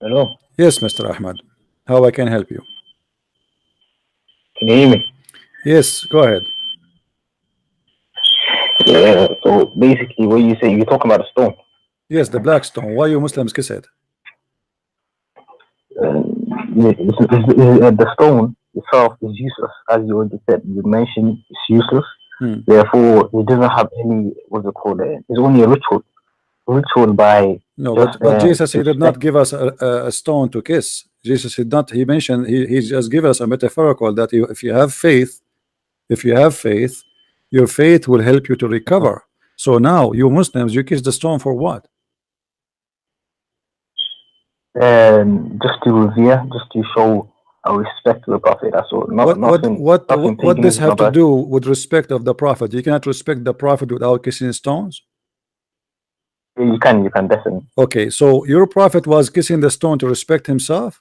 Hello, Yes, Mr. Ahmad. How I can help you? can you hear me? Yes, go ahead. Yeah. So basically, what you say, you're talking about a stone. Yes, the black stone. Why you Muslims kiss it? The stone itself is useless, as you already said. You mentioned it's useless. Hmm. Therefore, it doesn't have any what's it called? It's only a ritual by No, just but Jesus, he did respect. not give us a stone to kiss. Jesus did not. He mentioned he just give us a metaphorical that you, if you have faith, if you have faith, your faith will help you to recover. So now you Muslims, you kiss the stone for what? Just to revere, just to show our respect to the Prophet. That's all. Not What what nothing, what nothing what this paganism have to about. do with respect of the Prophet? You cannot respect the Prophet without kissing stones. Yeah, you can definitely. Okay, so your Prophet was kissing the stone to respect himself.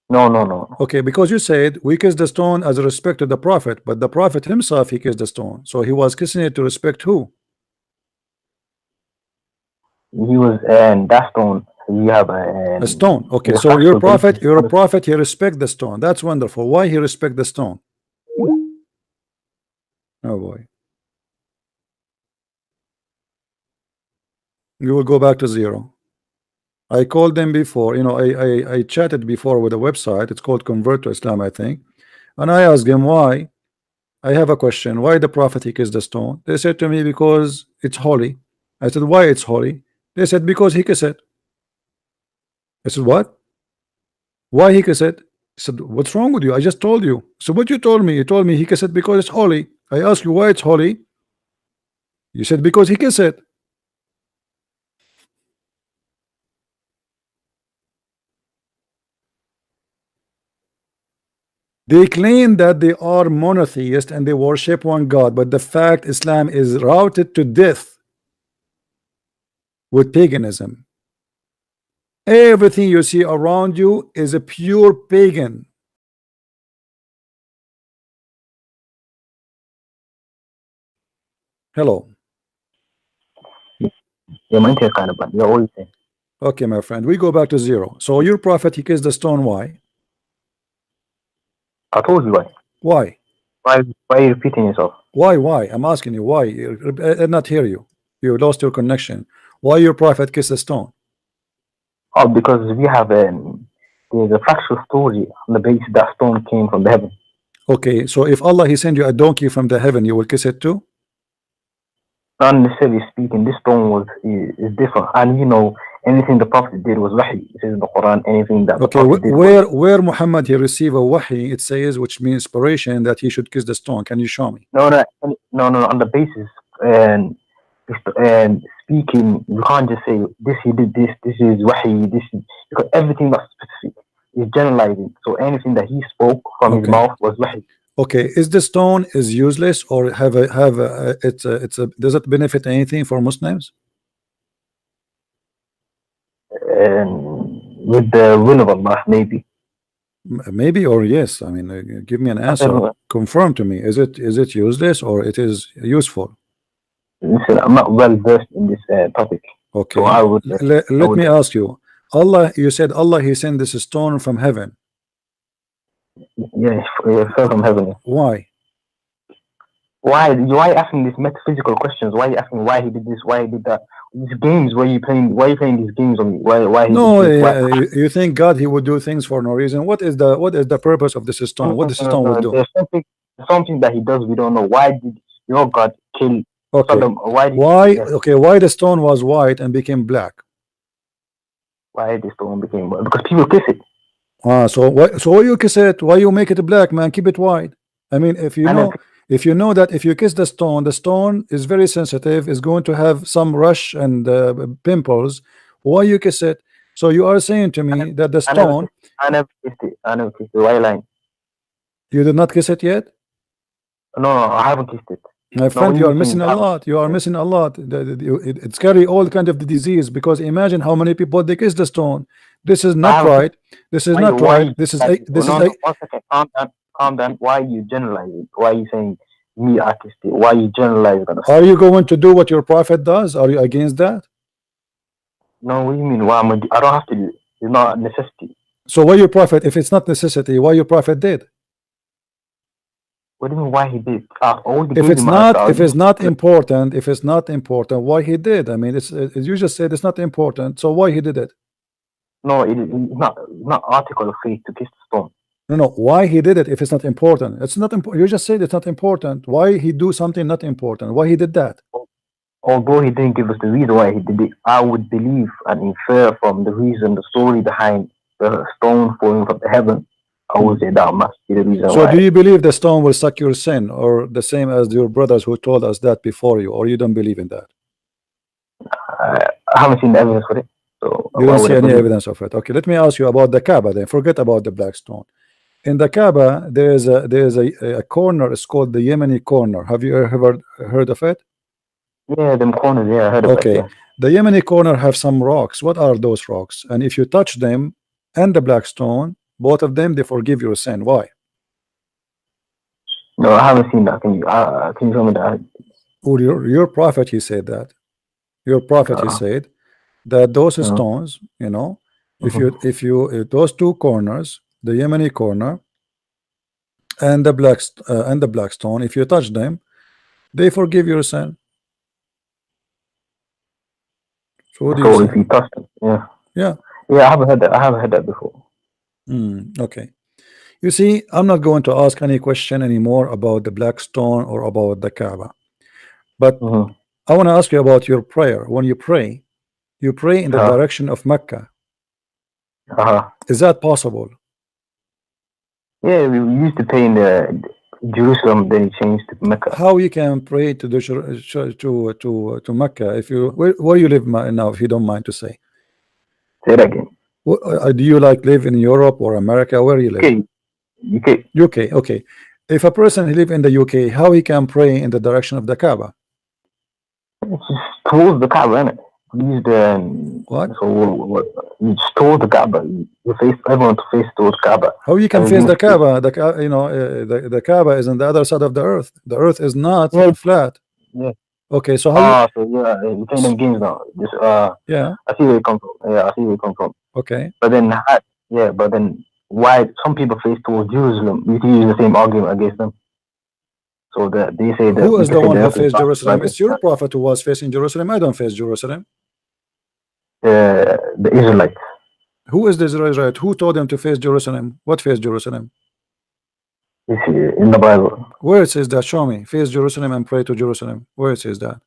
No, no, no, no. Okay, because you said we kiss the stone as a respect to the Prophet, but the Prophet himself he kissed the stone, so he was kissing it to respect who? He was, and that stone. You have A stone. Okay, the so factual basis. your prophet, he respect the stone. That's wonderful. Why he respect the stone? Oh boy, you will go back to zero. I called them before. You know, I chatted before with a website. It's called Convert to Islam, I think, and I asked them why. I have a question. Why the prophet he kissed the stone? They said to me because it's holy. I said why it's holy? They said because he kissed it. I said what? Why he kissed it? He said what's wrong with you? I just told you. So what you told me? You told me he kissed it because it's holy. I asked you why it's holy. You said because he kissed it. They claim that they are monotheist and they worship one God, but the fact Islam is routed to death with paganism. Everything you see around you is a pure pagan. Hello. Yeah, mine take kind of, but you're always saying. Okay, my friend, we go back to zero. So your prophet he kissed the stone. Why? I told you why. Why? Why are you repeating yourself? Why? I'm asking you why. I did not hear you. You lost your connection. Why your prophet kissed the stone? Oh, because we have there's a factual story on the basis that stone came from the heaven. Okay, so if Allah he send you a donkey from the heaven, you will kiss it too? Not necessarily speaking, this stone is different, and anything the Prophet did was wahi. It says in the Quran, anything that the Okay, Prophet did was. where Muhammad he receive a wahi, it says, which means inspiration that he should kiss the stone. Can you show me? No, no, no. On the basis and speaking, you can't just say this. He did this. This is wahi. This is because everything that's specific is generalizing. So anything that he spoke from his Okay. mouth was wahi. Okay, is the stone is useless or have a it's a does it benefit anything for Muslims? And with the will of Allah, maybe. Maybe or yes. I mean, give me an I said, answer. Confirm to me. Is it useless or it is useful? listen, I'm not well versed in this topic, so Okay. I Let would, me ask you. Allah, you said Allah he sent this stone from heaven. yeah, fell from heaven. Why? Why are you asking these metaphysical questions? Why are you asking why he did this? Why he did that? These games, why are you playing? Why are you playing these games on me? Why he did No, this? Why? you think God he would do things for no reason? What is the purpose of this stone? What this stone will do? There's something that he does we don't know. Why did your God kill Okay. Sodom? Why did Why? yes? Okay. Why the stone was white and became black? Why this stone became because people kiss it. Ah, so why you kiss it? Why you make it black, man? Keep it white. I mean, And then if you know that if you kiss the stone is very sensitive, is going to have some rush and pimples. Why you kiss it? So you are saying to me that the I never stone I never kissed it. I never kissed it. Why lying? you did not kiss it yet? No, no, I haven't kissed it. My No, friend, what you are are you saying? missing a lot. You are missing a lot. It's carry all kind of the disease because imagine how many people they kiss the stone. This is I not haven't kissed right. This is not why right. you This is a generalizing? Oh, this is no, a. no, 1 second. Calm down. Why are you generalizing? Why are you saying me artist? Why are you generalizing on us? Are you going to do what your prophet does? Are you against that? No, what do you mean? Why am I don't have to do it. It's not a necessity. So why your prophet, if it's not necessity, why your prophet did? What do you mean? Why he did? I already If gave it's you my answer. not, if it's not important, if it's not important, why he did? I mean, you just said it's not important, so why he did it? No, it's not article of faith to kiss the stone. No, no, why he did it if it's not important? It's not important. You just said it's not important. Why he do something not important? Why he did that? Although he didn't give us the reason why he did it, I would believe and infer from the reason, the story behind the stone falling from the heaven. I would say that must be the reason So do why. you believe the stone will suck your sin, or the same as your brothers who told us that before you, or you don't believe in that? I haven't seen the evidence for it, so You why don't would see I any believe it? evidence of it. Okay, let me ask you about the Kaaba then. Forget about the black stone. In the Kaaba, there is a corner. It's called the Yemeni corner. Have you ever heard of it? Yeah, them corners. Yeah, I heard of it. Okay, Yeah. the Yemeni corner have some rocks. What are those rocks? And if you touch them and the black stone, both of them, they forgive your sin. Why? No, I haven't seen that. Can you show me that? Or your prophet, he said that. Your prophet, he Uh, said that those uh, stones, you know, mhm. if those two corners, the Yemeni corner and the black stone, if you touch them, they forgive your sin. So what do you So if say? you touch them, yeah, Yeah. yeah, I haven't heard that. I haven't heard that before. Okay. You see, I'm not going to ask any question anymore about the black stone or about the Kaaba. But Mm-hmm. I want to ask you about your prayer. When you pray in the Uh, direction of Mecca. uh, Is that possible? yeah, we used to pay in the Jerusalem, then it changed to Mecca. How you can pray to the to Mecca if you where you live now, if you don't mind to say? Say that again. Do you like live in Europe or America? Where you live? UK, UK. UK. Okay. If a person who live in the UK, how he can pray in the direction of the Kaaba? It's just towards the Kaaba, innit? We used What? so you just towards the Kaaba. You face everyone to face towards Kaaba. How you can And face you the must, Kaaba? The Kaaba is on the other side of the earth. The earth is not yeah, flat. yeah. Okay, so how you? Ah, so yeah, you're playing them games now. Just Yeah. I see where you come from. Yeah, I see where you come from. Okay. But then, yeah, but then why some people face towards Jerusalem? We can use the same argument against them. So that they say that Who we is can the say one the who earth is faced not Jerusalem? like It's your prophet who was facing Jerusalem. I don't face Jerusalem. the Israelites. Who is the Israelite? Who told them to face Jerusalem? What face Jerusalem? It's in the Bible. Where it says that? Show me. Face Jerusalem and pray to Jerusalem. Where it says that?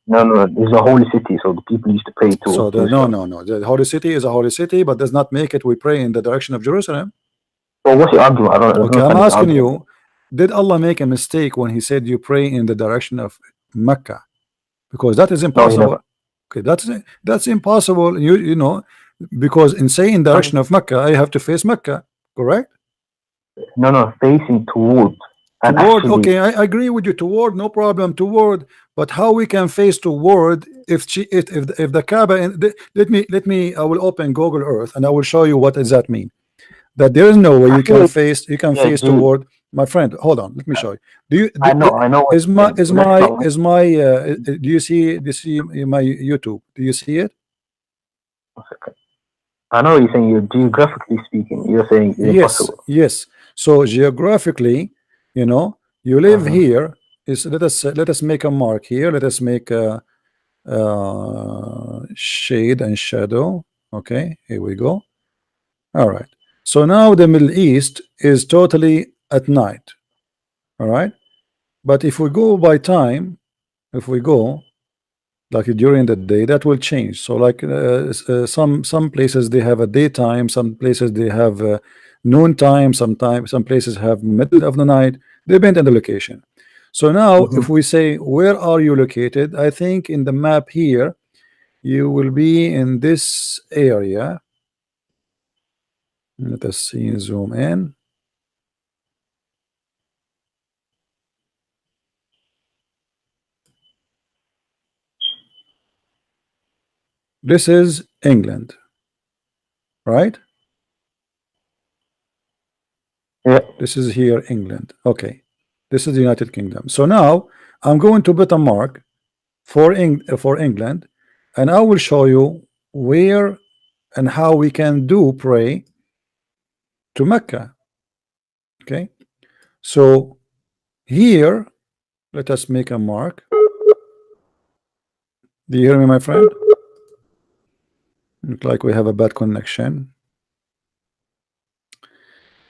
No, it's a holy city, so the people used to pray So towards no, Jerusalem. no, no. The holy city is a holy city, but does not make it we pray in the direction of Jerusalem. So what's your argument? I don't Okay, I'm understand this asking argument. you, did Allah make a mistake when he said you pray in the direction of Mecca? Because that is No, he impossible. never. Okay, that's impossible. You know, because in saying direction of Mecca, I have to face Mecca, correct? No, facing towards. And Toward, actually, okay, I agree with you. Toward, no problem. Toward, but how we can face toward if the Kaaba? And let me. I will open Google Earth and I will show you what does that mean. That there is no way I you feel can like, face. You can yeah, face toward. My friend, hold on. Let me show you. Do you I know what is you're my saying. But that's not what do you see my YouTube? Do you see it? I know what you're saying. You're geographically speaking. You're saying it's Yes, impossible. yes. So geographically, you live Uh-huh. here. Is let us make a mark here. Let us make a shade and shadow. Okay, here we go. All right. So now the Middle East is totally at night. All right. But if we go by time, if we go like during the day, that will change. So like some places they have a daytime, some places they have noon time, some places have middle of the night, depend on the location. So now Mm-hmm. if we say where are you located, I think in the map here you will be in this area. Let us see, zoom in. This is England, right? Yeah. This is here England. Okay, this is the United Kingdom. So now I'm going to put a mark for England, and I will show you where and how we can do pray to Mecca. Okay, so here let us make a mark. Do you hear me, my friend? Look like we have a bad connection.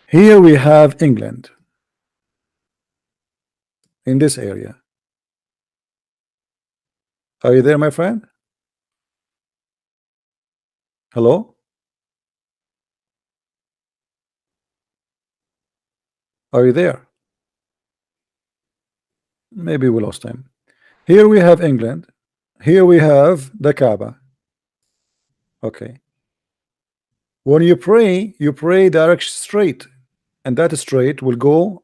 Here we have England in this area. Are you there, my friend? Hello? Are you there? Maybe we lost him. Here we have England. Here we have the Kaaba. Okay. When you pray direct straight, and that straight will go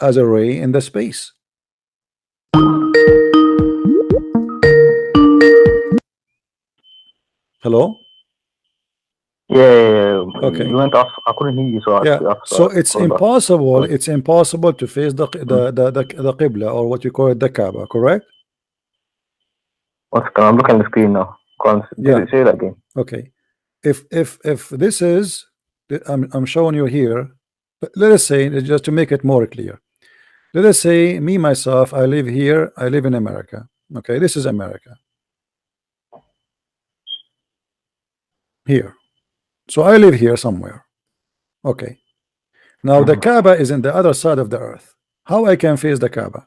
as a ray in the space. Hello? Yeah. Okay. You went off. I couldn't hear you, so Yeah. So it's called back. impossible. It's impossible to face the Qibla, or what you call it, the Kaaba. Correct? I'm looking at the screen now. Yeah. Say that again. Okay. If this is, I'm showing you here. Let us say, just to make it more clear. Let us say me myself, I live here. I live in America. Okay, this is America. Here. So I live here somewhere. Okay. Now the Kaaba is in the other side of the earth. How I can face the Kaaba?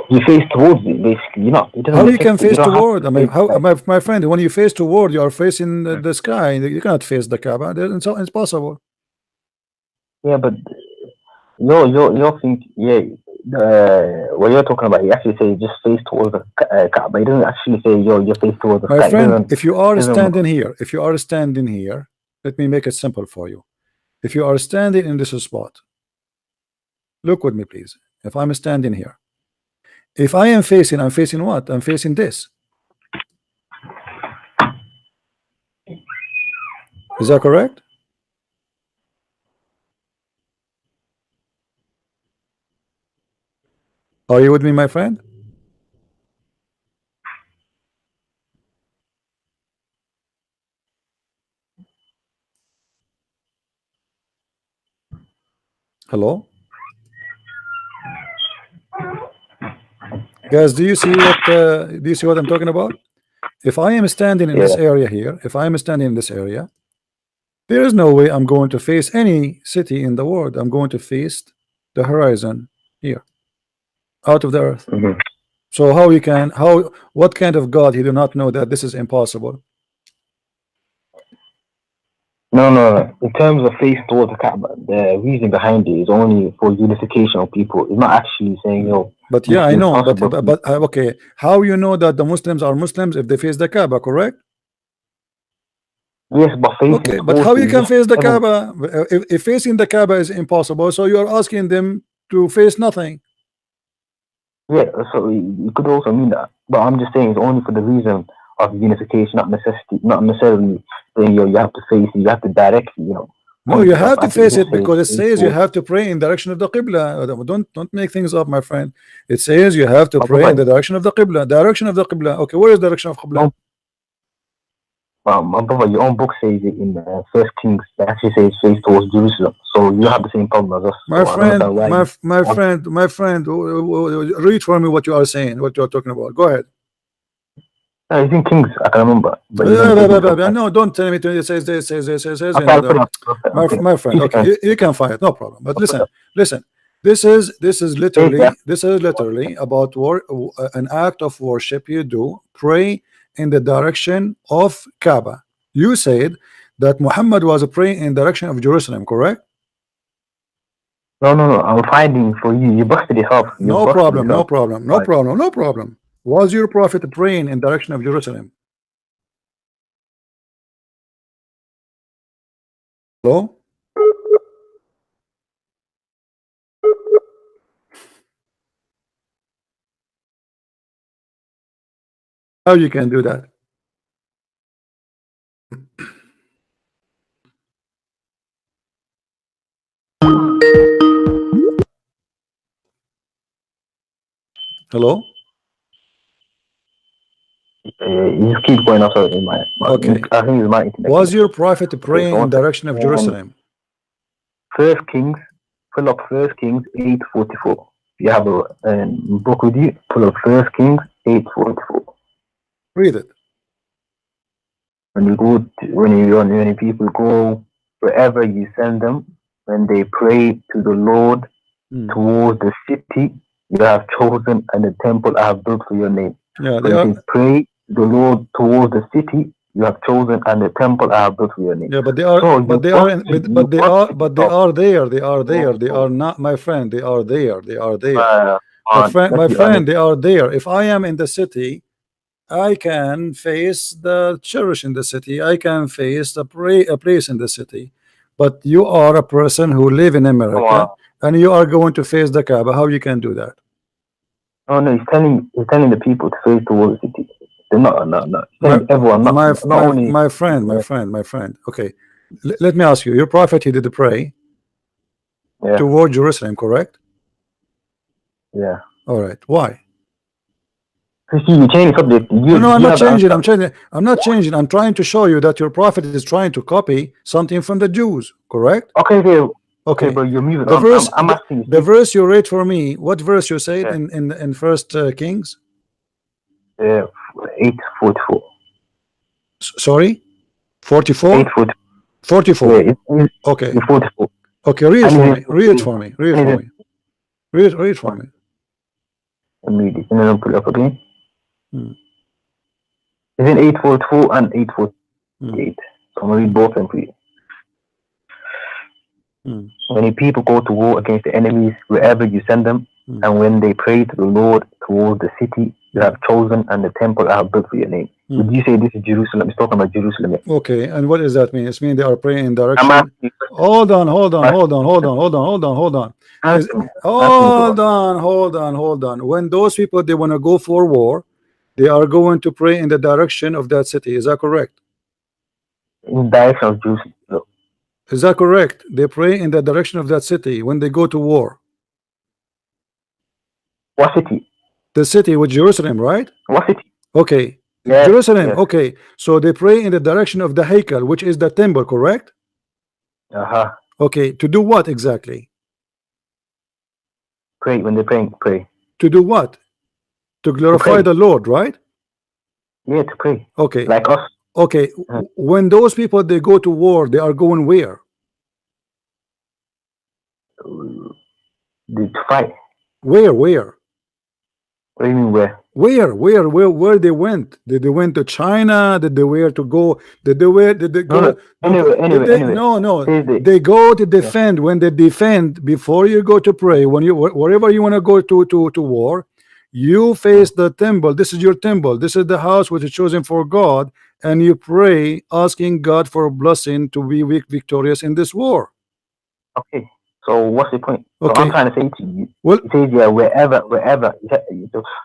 You face towards it, basically. It doesn't How you can necessitate. You face don't have toward? to I mean, face how, like, my friend, when you face toward, you are facing the sky. You cannot face the Kaaba. It's possible. yeah, but your think, yeah. What you're talking about, he actually say just face towards the Kaaba. He doesn't actually say your face towards the My sky. friend, if you are Doesn't. standing here, let me make it simple for you. If you are standing in this spot, look with me, please. If I'm standing here, if I am facing, I'm facing what? I'm facing this. Is that correct? Are you with me, my friend? Hello, guys. Do you see what I'm talking about? If I am standing in this Yeah. area here, if I am standing in this area, there is no way I'm going to face any city in the world. I'm going to face the horizon here, out of the earth. Mm-hmm. So what kind of God he do not know that this is impossible? No. In terms of face towards the Kaaba, the reason behind it is only for unification of people. It's not actually saying, But this yeah, I is know. But impossible. okay, how you know that the Muslims are Muslims if they face the Kaaba, correct? Yes, but facing Okay, but towards how it, you you can just face the everyone. Kaaba if facing the Kaaba is impossible? So you are asking them to face nothing. Yeah, so you could also mean that, but I'm just saying it's only for the reason of unification, not necessity, not necessarily saying you have to face it, you have to directly, No, point you yourself have to at it. It face just it says because it face says you towards. have to pray in direction of the Qibla. Don't make things up, my friend. It says you have to My pray in brother, the direction of the Qibla. Direction of the Qibla. Okay, where is the direction of Qibla? no, my brother, your own book says it in First Kings. It actually says face towards Jerusalem. So you have the same problem as us. My So I don't friend, understand why my you. my friend, my friend, read for me what you are saying, what you are talking about. Go ahead. It's in Kings. I can remember, but you're gonna take me some time. No, don't tell me to it says this, says this, says I'll put it up. my friend. If you Okay, can, you can find it, no problem. But I'll put it up. listen. This is Says that. literally about an act of worship you do. Pray in the direction of Kaaba. You said that Muhammad was praying in direction of Jerusalem, correct? No. I'm finding for you. You busted yourself. You No busted problem, no yourself. problem, no Right. problem, no problem. Was your prophet praying in direction of Jerusalem? Hello? How you can do that? Hello? You just keep going. Also, in my Okay. I think it's my internet Was your connection. prophet Okay, praying so in one second. direction of Jerusalem? First Kings, pull up First Kings 8:44. If you have a book with you, pull up First Kings 8:44. Read it. When you go, when people go wherever you send them, when they pray to the Lord towards the city you have chosen and the temple I have built for your name. Yeah, So they it are. says, pray to the Lord towards the city you have chosen and the temple I have built for your name. Yeah, but they are. So But you they are. busted, But they are. But they yourself. are there. They are there. They are not, my friend. They are there. They are there. My Let's be friend, honest. they are there. If I am in the city, I can face the church in the city. I can face the a place in the city. But you are a person who live in Come America on. and you are going to face the Kaaba. How you can do that? Oh no, he's telling the people to face towards the city. They're not. He's My telling everyone, not only. my friend. Okay, let me ask you. Your prophet, he did pray Yeah, toward Jerusalem, correct? yeah. All right. Why? You see, you change the subject. No, I'm You not have the changing. answer. I'm changing. I'm not changing. I'm trying to show you that your prophet is trying to copy something from the Jews, correct? Okay, okay, Okay. but you're moving The on. verse, I'm asking the you. verse you read for me. What verse you said Yeah, in First Kings? 8:44. Sorry, 44. 8:44. 44. Yeah, Okay. it's 44. Okay. Read it And for is me. Read it for me. Read it and for is me. Read it for me. immediate. And then I'll pull it up again. Hmm. It's in 8:44 and 8:48. So I'm gonna read both of them for you. When your people go to war against the enemies wherever you send them, and when they pray to the Lord towards the city you have chosen and the temple I have built for your name. Would you say this is Jerusalem? It's talking about Jerusalem. Yeah. Okay, and what does that mean? It means they are praying in I'm direction. asking you. Hold on. Hold on. When those people they want to go for war, they are going to pray in the direction of that city. Is that correct? In direction of Jerusalem. No. Is that correct? They pray in the direction of that city when they go to war. What city? The city with Jerusalem, right? What city? Okay. Yes, Jerusalem. yes. Okay. So they pray in the direction of the Haykal, which is the temple, correct? Okay. To do what exactly? Pray when they're praying. Pray. To do what? To glorify the Lord, right? Yeah, to pray. Okay. Like us. Okay. When those people they go to war, they are going where? To fight. Where? What do you mean where? Where they went? Did they went to China? Did they where to go? Did they where? Did they go? Anyway. No. They go to defend. When they defend, before you go to pray, when you wherever you want to go to war, you face the temple. This is your temple. This is the house which is chosen for God, and you pray, asking God for a blessing to be victorious in this war. Okay. So what's the point? Okay. So I'm trying to say to you, well, it says yeah, wherever.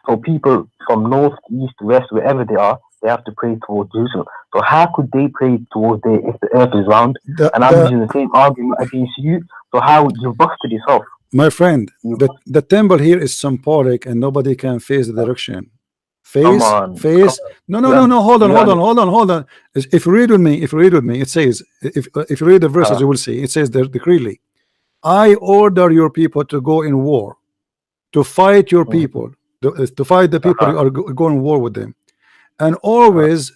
So people from north, east, west, wherever they are, they have to pray towards Jerusalem. So how could they pray towards there if the earth is round? And I'm using the same argument against you. So how you busted yourself? My friend, the temple here is symbolic, and nobody can face the direction. Face. No. Hold on. If you read with me, it says, if you read the verses, you will see. It says there clearly, I order your people to go in war, to fight your people, to fight the people you are going war with them, and always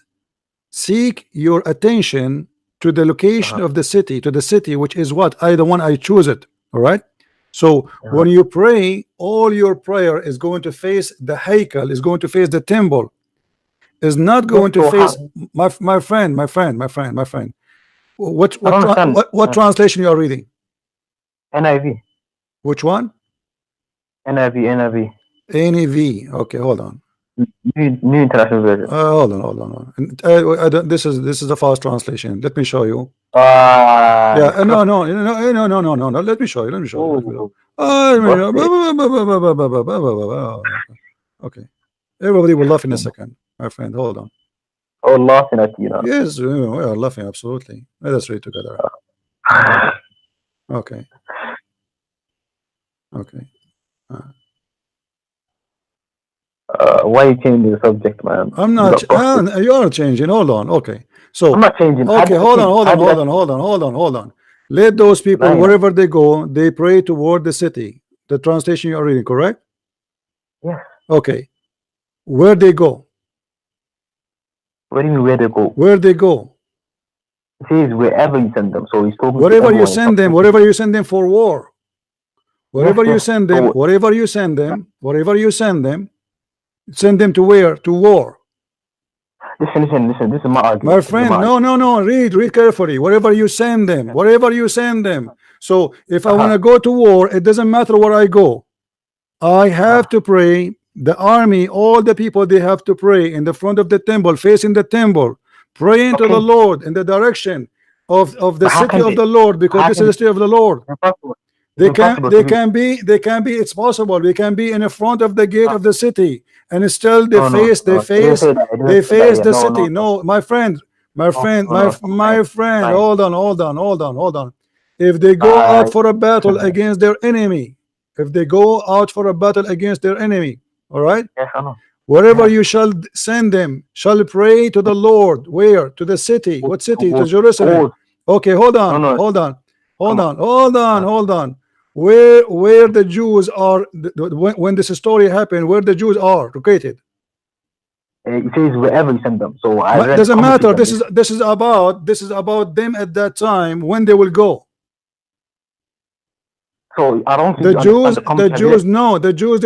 seek your attention to the location of the city, to the city which is what I choose it. All right. So when you pray, all your prayer is going to face the Haykal, is going to face the temple, is not going to face my friend. What translation you are reading? NIV. Which one? NIV. NIV. Okay, hold on. New International Version. Hold on. This is a fast translation. Let me show you. Yeah. No. Let me show you. Okay. Everybody will laugh in a second, my friend. Hold on. Oh, laughing at you now. Yes, we are laughing. Absolutely. Let us read together. Okay. why are you changing the subject, man? I'm You not. got busted. You are changing. Hold on. Okay. So I'm not changing. How okay. did I Hold on. change? Hold How on. did I? Hold on. Hold on. Hold on. Hold on. Let those people, No, wherever they go, they pray toward the city. The translation you are reading, correct? yes. Okay. Where they go? What do you mean where they go? Where they go? It says wherever you send them. So he's talking to Wherever you everyone. He's send not them. talking Wherever you send them for war. yes, Wherever you yes. send them. So Wherever you send them. Wherever you send them. Send them to where? To war. listen. This is my My argument. This is my friend, no, argument. no, no. Read carefully. Wherever you send them, wherever you send them. So if I want Uh-huh. to go to war, it doesn't matter where I go. I have Uh-huh. to pray. The army, all the people, they have to pray in the front of the temple, facing the temple, praying to the Okay. Lord in the direction of the But how city can of they? the Lord, because How this is can the they? city of the Lord. It's impossible. It's They can impossible to they do. can be they can be it's possible. We can be in the front of the gate Uh, of the city, and still no, no, no. It didn't say that. It didn't they say that. face Yeah. the No, city. no, no, No, my friend, no, no, no. Stop lying. my friend, Lying. hold on. If they go out for a battle against their enemy, if they go out for a battle against their enemy, all right, Yes, I know. wherever Yeah. you shall send them, shall pray to the Lord. Where? To the city. What city? To Towards, Jerusalem. towards. Okay, hold No, on, no. hold on, Come hold on. on, hold on, Uh, hold on. Where the Jews are when this story happened, where the Jews are located? it says wherever you send them. So I read Doesn't commentaries matter. on this. This is about them at that time when they will go. So I don't think you understand the The commentary. Have you read? Jews, no, the Jews,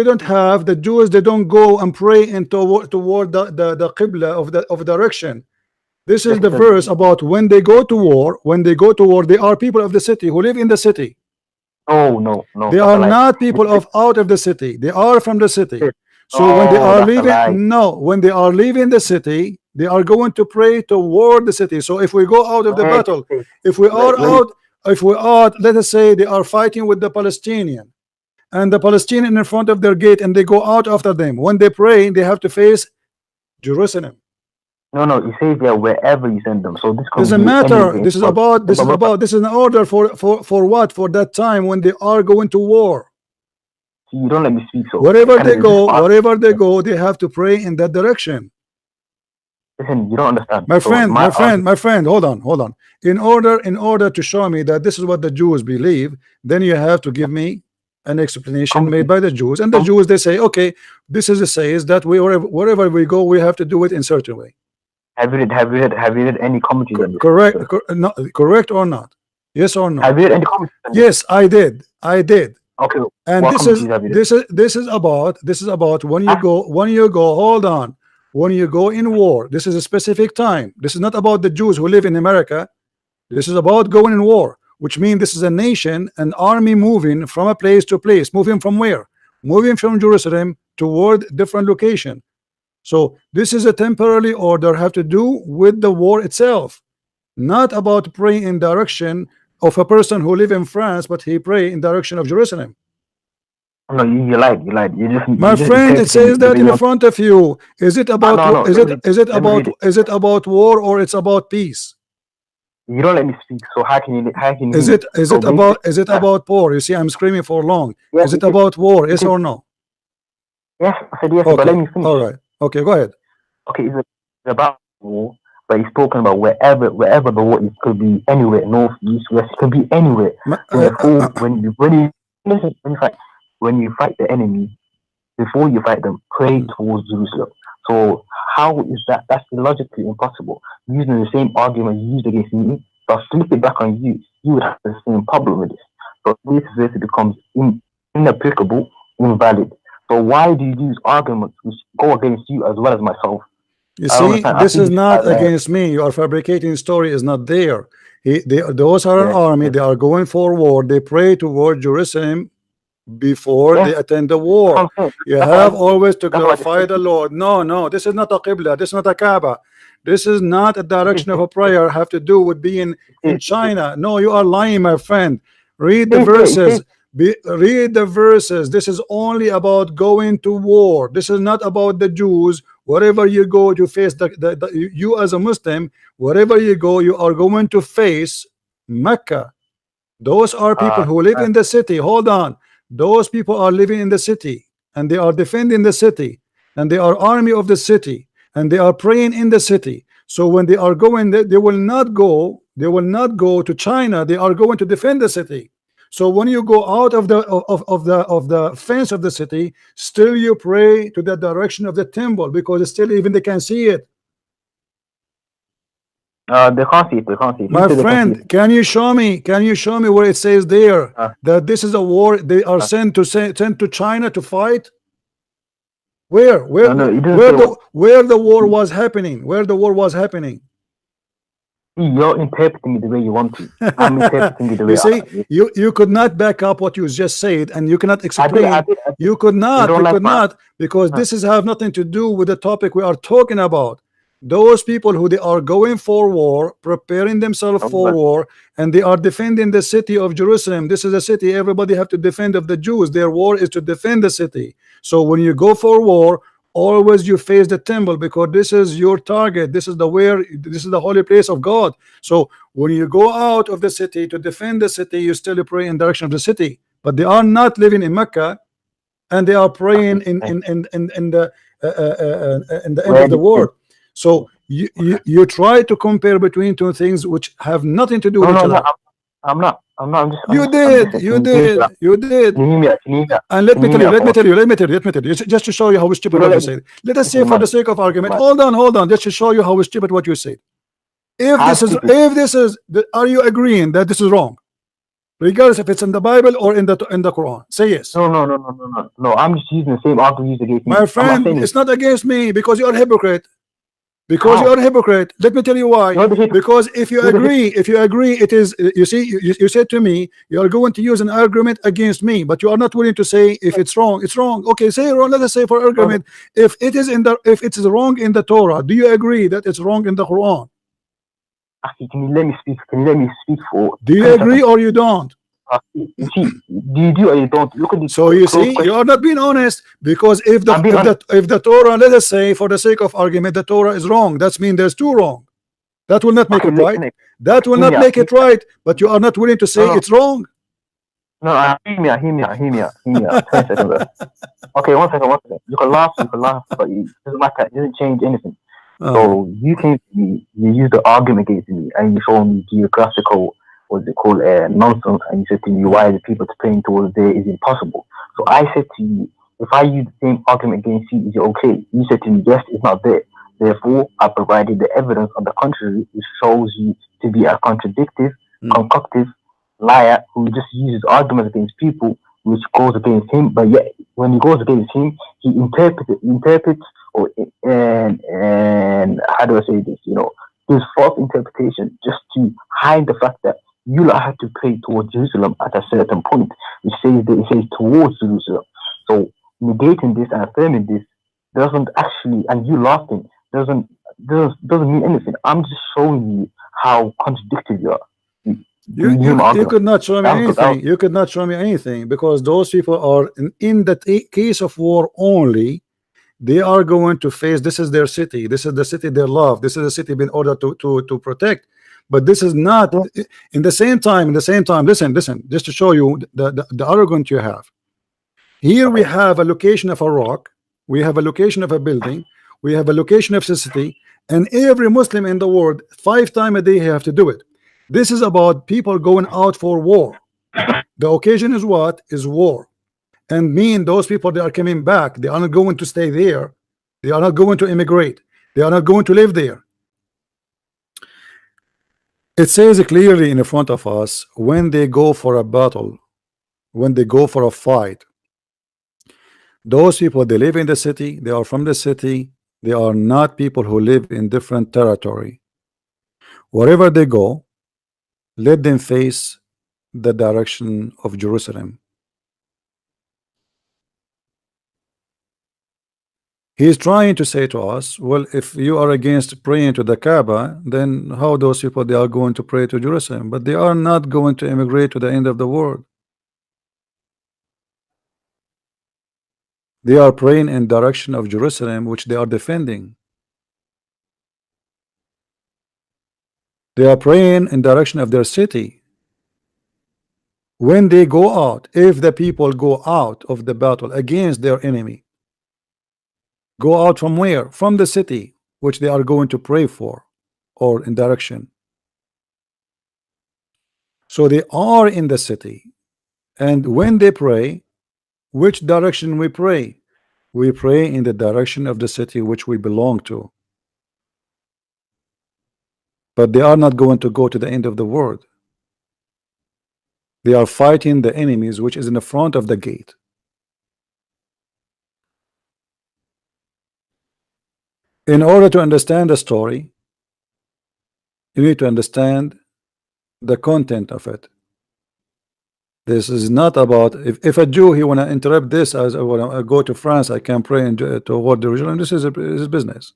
they don't go and pray and toward the Qibla of the direction. This is the Listen. verse about when they go to war. When they go to war, they are people of the city who live in the city. No, no, no. They That's a are lie. not people of out of the city. They are from the city. So when they No, are that's a leaving, lie. no, when they are leaving the city, they are going to pray toward the city. So if we go out of the Wait, battle, wait, if we are wait. out, if we are, let us say they are fighting with the Palestinian, and the Palestinian in front of their gate, and they go out after them. When they pray, they have to face Jerusalem. No, no. It says there wherever you send them. So this can Doesn't be matter. anywhere. But, but This is an order for what? For that time when they are going to war. you don't let me speak. So can I just ask? Wherever they go, they have to pray in that direction. Listen, you don't understand. So my argument. My friend, hold on. In order to show me that this is what the Jews believe, then you have to give me an explanation Come, made by the Jews. And the come. Jews, they say, okay, this is a says that we wherever we go, we have to do it in certain way. Have you read any commentaries on this? Correct, no, correct or not? Yes or no? Have you read any commentaries on this? Yes, I did. Okay. And What commentaries have you read? this is about when you go, hold on, when you go in war, this is a specific time. This is not about the Jews who live in America. This is about going in war, which means this is a nation, an army moving from a place to place. Moving from where? Moving from Jerusalem toward different location. So this is a temporary order, have to do with the war itself, not about praying in direction of a person who live in France, but he pray in direction of Jerusalem. No, you lied. You lied. My You just friend, it interpreted says the that way in you the want. front of you. Is it about No, no. Let me read it. is it about war, or it's about peace? You don't let me speak. So how can you hear me? So Is it about war? You see, I'm screaming for long. yeah, Is it about war? it Yes is. or no? Yes, I said yes, but let Okay. me finish. All right. Okay, go ahead. Okay, it's about war, but he's talking about wherever the war is. Could be anywhere, north, east, west. It could be anywhere. Therefore, when you fight the enemy, before you fight them, pray towards Jerusalem. So how is that? That's illogically impossible. Using the same argument you used against me, but flip it back on you, you would have the same problem with this. So this verse becomes inapplicable, invalid. So why do you use arguments which go against you as well as myself? You I don't see, understand. I this think is this not is against me. You are fabricating story is not there. Those are an army. They are going for war. They pray toward Jerusalem before they attend the war. You have always to glorify the Lord. No, no, this is not a Qibla. This is not a Kaaba. This is not a direction of a prayer. Have to do with being in China. No, you are lying, my friend. Read the verses. Read the verses. This is only about going to war. This is not about the Jews. Wherever you go, you face you as a Muslim. Wherever you go, you are going to face Mecca. Those are people who live in the city. Hold on. Those people are living in the city, and they are defending the city. and they are army of the city, and they are praying in the city. So when they are going, they will not go. They will not go to China. They are going to defend the city. So when you go out of the fence of the city, still you pray to the direction of the temple, because still even they can see it. They can't see it. They can't see it. My friend, can you show me? Can you show me where it says there that this is a war? They are sent to China to fight. Where the war was happening? Where the war was happening? You're interpreting it the way you want to. I'm interpreting it the way. You see, you could not back up what you just said, and you cannot explain. I did. You could not. You could not, because this is have nothing to do with the topic we are talking about. Those people who they are going for war, preparing themselves for war, and they are defending the city of Jerusalem. This is a city everybody have to defend of the Jews. Their war is to defend the city. So when you go for war, always you face the temple, because this is your target. This is the holy place of God. So when you go out of the city to defend the city, you still pray in direction of the city. But they are not living in Mecca, and they are praying in the end of the world. So you try to compare between two things which have nothing to do with each other. I'm not. You did. And let me tell you, just to show you how stupid what you said. Let us say, for the sake of argument, hold on, just to show you how stupid what you said. If this is, are you agreeing that this is wrong, regardless if it's in the Bible or in the Quran? Say yes. No. I'm just using the same argument against me. My friend, it's not against me, because you're a hypocrite. Because you are a hypocrite. Let me tell you why. Because if you agree, it is, you see, you said to me, you are going to use an argument against me, but you are not willing to say if it's wrong. It's wrong. Okay, say wrong. Let us say for argument, if it is wrong in the Torah, do you agree that it's wrong in the Quran? Can you let me speak? For? Do you agree or you don't? You see, do you do or you don't? Look at this. So you see, you are not being honest, because if the Torah, let us say for the sake of argument, the Torah is wrong, that means there's two wrong. That will not make it right. That will not make it right. But you are not willing to say it's wrong. No, hear me out. 20 seconds. Okay, one second. You can laugh, but it doesn't matter. It doesn't change anything. So you came to me, you used the argument against me, and you showed me geographical, what's it called, nonsense, and you said to me why the people praying towards there is impossible. So I said to you, if I use the same argument against you, is it okay? You said to me, yes, it's not there. Therefore, I provided the evidence on the contrary, which shows you to be a concoctive liar who just uses arguments against people, which goes against him. But yet, when he goes against him, he interprets, and how do I say this? His false interpretation, just to hide the fact that you have to pray towards Jerusalem at a certain point, which says that it says towards Jerusalem. So negating this and affirming this doesn't actually, and you laughing doesn't mean anything. I'm just showing you how contradictory you are. You could not show me anything. You could not show me anything, because those people are in the case of war only. They are going to face, this is their city, this is the city they love, this is the city in order to protect. But this is not in the same time. Listen, just to show you the arrogance you have. Here we have a location of a rock, we have a location of a building, we have a location of a city, and every Muslim in the world 5 times a day have to do it. This is about people going out for war. The occasion is what? Is war. And those people, they are coming back. They are not going to stay there. They are not going to immigrate. They are not going to live there. It says clearly in front of us, when they go for a battle, when they go for a fight, those people, they live in the city, they are from the city, they are not people who live in different territory. Wherever they go, let them face the direction of Jerusalem. He is trying to say to us, well, if you are against praying to the Kaaba, then how those people, they are going to pray to Jerusalem? But they are not going to immigrate to the end of the world. They are praying in direction of Jerusalem, which they are defending. They are praying in direction of their city. When they go out, if the people go out of the battle against their enemy, Go out from where? From the city which they are going to pray for, or in direction. So they are in the city, and when they pray, which direction we pray? We pray in the direction of the city which we belong to. But they are not going to go to the end of the world. They are fighting the enemies which is in the front of the gate. In order to understand the story, you need to understand the content of it. This is not about if a Jew he want to interrupt this as I want to go to France, I can pray toward Jerusalem. This is his business.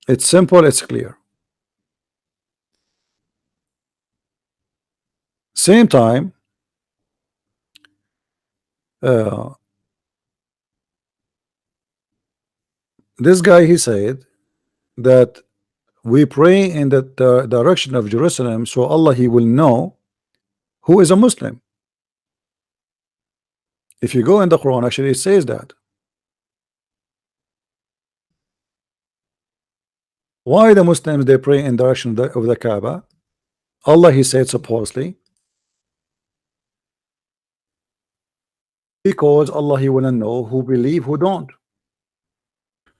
It's simple, it's clear. Same time, this guy he said that we pray in the direction of Jerusalem, so Allah he will know who is a Muslim. If you go in the Quran, actually it says that. Why the Muslims they pray in direction of the Kaaba? Allah he said supposedly because Allah he will know who believe who don't.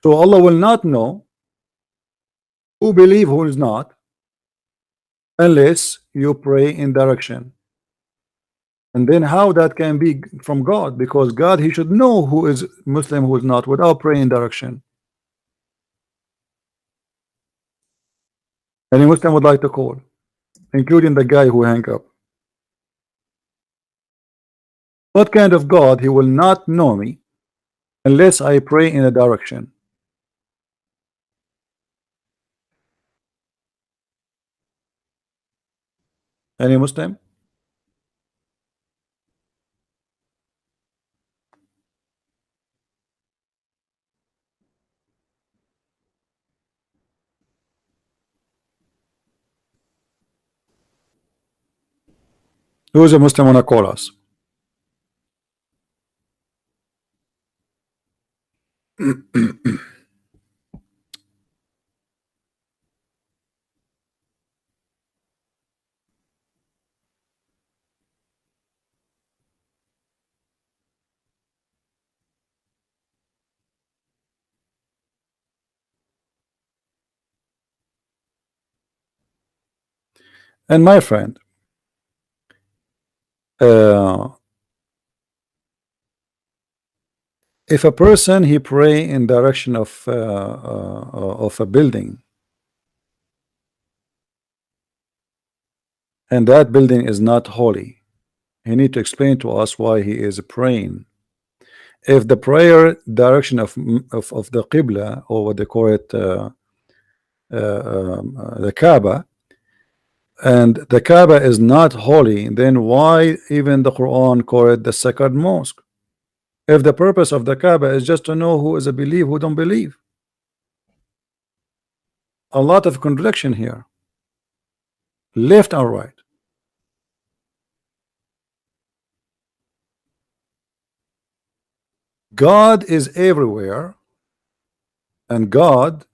So Allah will not know who believe who is not unless you pray in direction. And then how that can be from God? Because God he should know who is Muslim who is not without praying in direction. Any Muslim would like to call, including the guy who hang up. What kind of God he will not know me unless I pray in a direction? Any Muslim? Who is a Muslim wanna call us? And my friend, if a person he pray in direction of a building, and that building is not holy, he need to explain to us why he is praying. If the prayer direction of the Qibla, or what they call it, the Kaaba, and the Kaaba is not holy, then why even the Quran call it the sacred mosque? If the purpose of the Kaaba is just to know who is a believe, who don't believe. A lot of contradiction here, left and right. God is everywhere, and God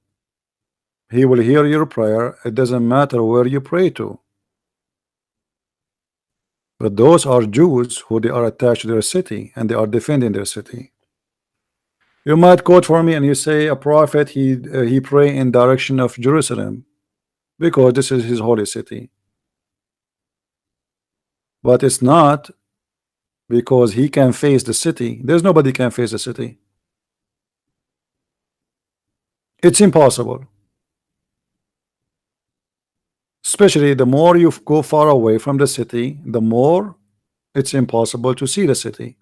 he will hear your prayer. It doesn't matter where you pray to. But those are Jews who they are attached to their city and they are defending their city. You might quote for me and you say a prophet he pray in direction of Jerusalem because this is his holy city. But it's not because he can face the city. There's nobody can face the city. It's impossible. Especially the more you go far away from the city, the more it's impossible to see the city.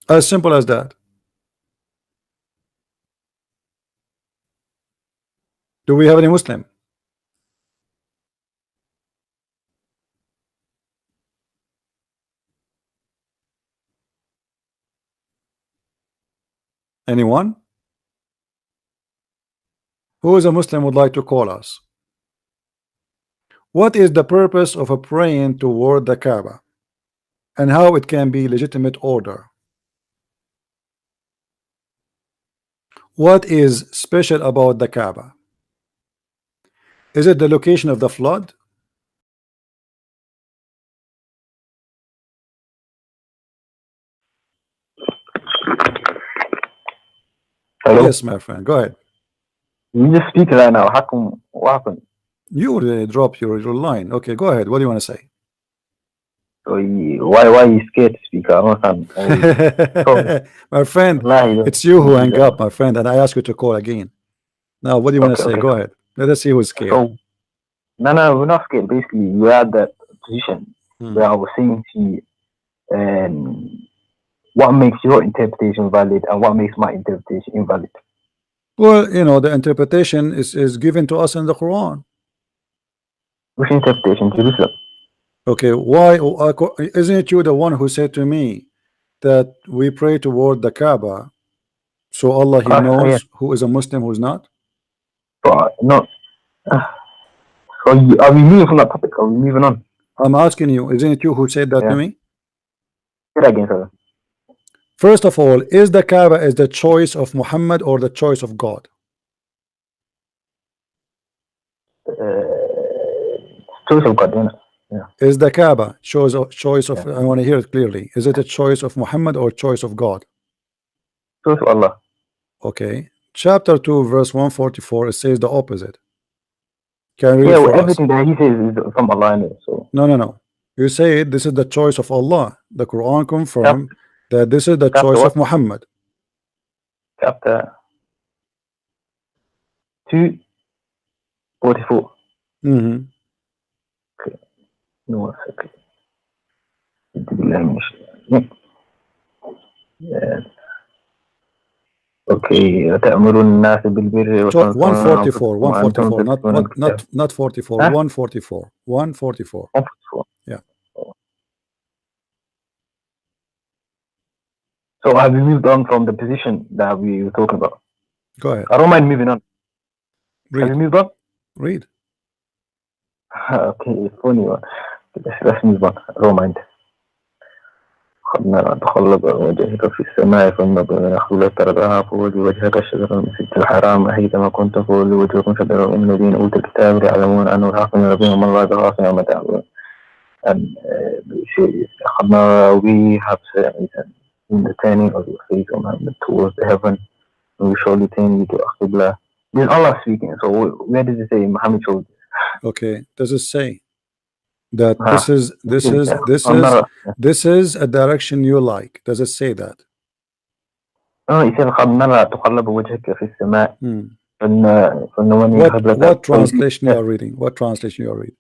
As simple as that. Do we have any Muslim? Anyone? Who is a Muslim would like to call us? What is the purpose of a praying toward the Kaaba? and how it can be legitimate order. What is special about the Kaaba? Is it the location of the flood? Hello? Yes, my friend, go ahead. You just speaking right now. How come? What happened? You drop your line. Okay, go ahead. What do you want to say? So why are you scared to speak? I don't understand. My friend, it's you who hang up, my friend, and I ask you to call again. Now, what do you want to say? Go ahead. Let us see who's scared. So, no, we're not scared. Basically, we're at that position where I was saying to you, what makes your interpretation valid and what makes my interpretation invalid. Well, you know, the interpretation is given to us in the Quran. Which interpretation? Jerusalem. Okay, why isn't it you the one who said to me that we pray toward the Kaaba, so Allah He knows who is a Muslim, who's not? No. So are we moving from that topic? Are we moving on? I'm asking you, isn't it you who said that to me? Say that again, sir. First of all, is the Kaaba is the choice of Muhammad or the choice of God? Choice of God, yeah. Is the Kaaba choice of I want to hear it clearly. Is it a choice of Muhammad or choice of God? Choice of Allah. Okay. Chapter 2, verse 144, it says the opposite. Can you read for everything us? that he says is from Allah. So. No. You say this is the choice of Allah. The Quran confirms that this is the choice of Muhammad. Chapter 2, 44. Okay. No, 1 second. Yeah. Okay. 144, not 44. 144. 144. Yeah. So have we moved on from the position that we were talking about? Go ahead. I don't mind moving on. Read. Have we moved on? Read. Okay, funny one. Let's move on. I don't mind. قد نرى تقلب وجهك في السماء ثم بنخلة ترضاها فولي وجهك الشجر المسجد الحرام حيثما كنت فولي وجهكم شجر الذين أوتوا الكتاب يعلمون أنه الحق من ربهم والله بغافل عما تعملون. And we have said in the turning of your face, O Muhammad, towards the heaven, and we surely turn you to Qibla. This is Allah speaking. So where does it say Muhammad showed this? Okay, does it say that this is a direction you like? Does it say that? No, it says قد نرى تقلب وجهك في السماء. What translation you are reading? What translation you are reading?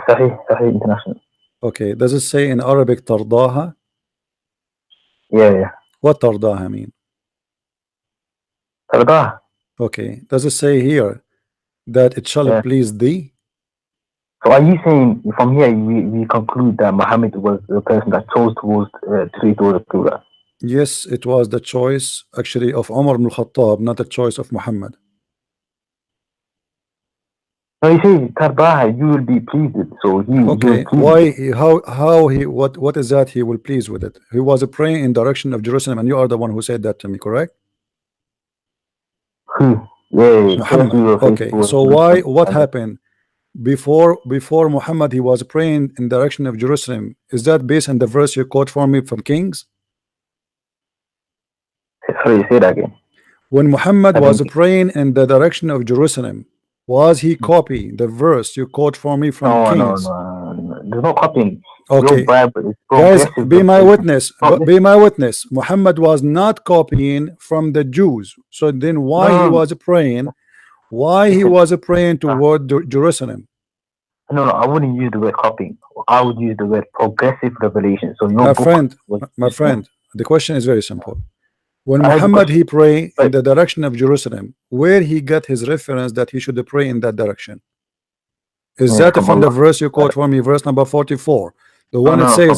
Sahih International. Okay, does it say in Arabic ترضاها? Yeah. What ترضاها mean? ترضاها. Okay, does it say here that it shall please thee? So are you saying from here we conclude that Muhammad was the person that chose towards the Qibla? Yes, it was the choice actually of Umar ibn Khattab, not the choice of Muhammad. So he says Tarbaha, you will be pleased with. So he what is that he will please with it? He was praying in direction of Jerusalem, and you are the one who said that to me, correct? Muhammad. Okay, so what happened before Muhammad? He was praying in direction of Jerusalem. Is that based on the verse you quote for me from Kings? Sorry, say that again. When Muhammad was praying in the direction of Jerusalem, was he copying the verse you quote for me from Kings? No. There's no copying. Okay, guys, be my witness. Be my witness. Muhammad was not copying from the Jews. So then, why he was praying? Why he was praying toward Jerusalem? No, I wouldn't use the word copying. I would use the word progressive revelation. So no, my friend, the question is very simple. When Muhammad he pray in the direction of Jerusalem, where he got his reference that he should pray in that direction? Is that from the verse you quote for me, verse number 44? The one that says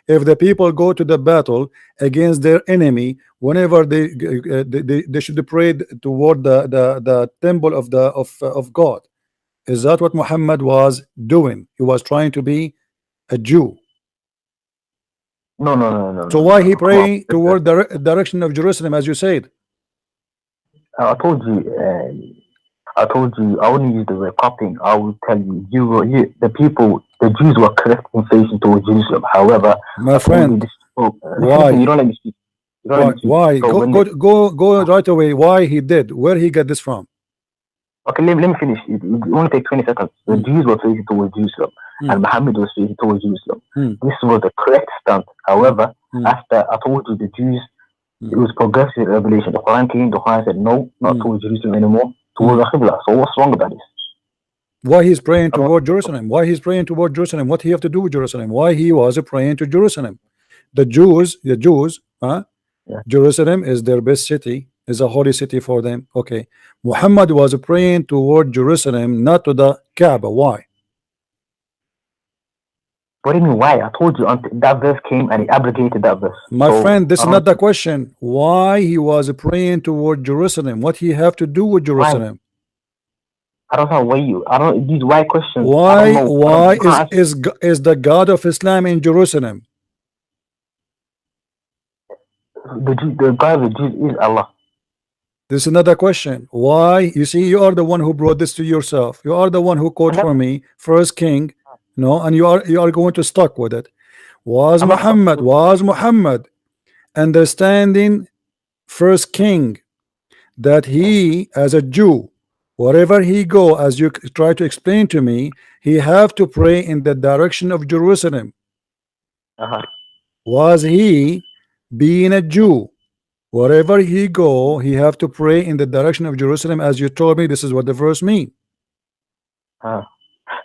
if the people go to the battle against their enemy, whenever they should pray toward the temple of God. Is that what Muhammad was doing? He was trying to be a Jew. So why he praying toward the direction of Jerusalem, as you said? I told you. I told you. I wouldn't use the word copying. I would tell you. The people, the Jews were correct in facing towards Jerusalem. However, my friend, why? You don't let me speak. You don't let me speak. Why? So go right away. Why he did? Where he get this from? Okay, let me finish. It only take 20 seconds. The Jews were facing towards Jerusalem, and Muhammad was facing towards Jerusalem. This was the correct stance. However, after I told you the Jews, it was progressive revelation. The Quran came, the Quran said, no, not towards Jerusalem anymore, towards the Qibla. So what's wrong about this? Why he's praying toward Jerusalem? Why he's praying toward Jerusalem? What he have to do with Jerusalem? Why he was praying to Jerusalem? The Jews, huh? Yeah. Jerusalem is their best city, is a holy city for them. Okay. Muhammad was praying toward Jerusalem, not to the Kaaba. Why? What do you mean why? I told you that verse came and he abrogated that verse. My friend, this is not the question. Why he was praying toward Jerusalem? What he have to do with Jerusalem? I don't know why you. I don't these why questions. Why is the God of Islam in Jerusalem? The God of the Jews is Allah. This is another question. Why? You see, you are the one who brought this to yourself. You are the one who quote for me, First King, no, and you are going to stuck with it. Was Muhammad understanding First King that he, as a Jew, wherever he go, as you try to explain to me, he have to pray in the direction of Jerusalem? Was he, being a Jew, wherever he go, he have to pray in the direction of Jerusalem, as you told me? This is what the verse mean.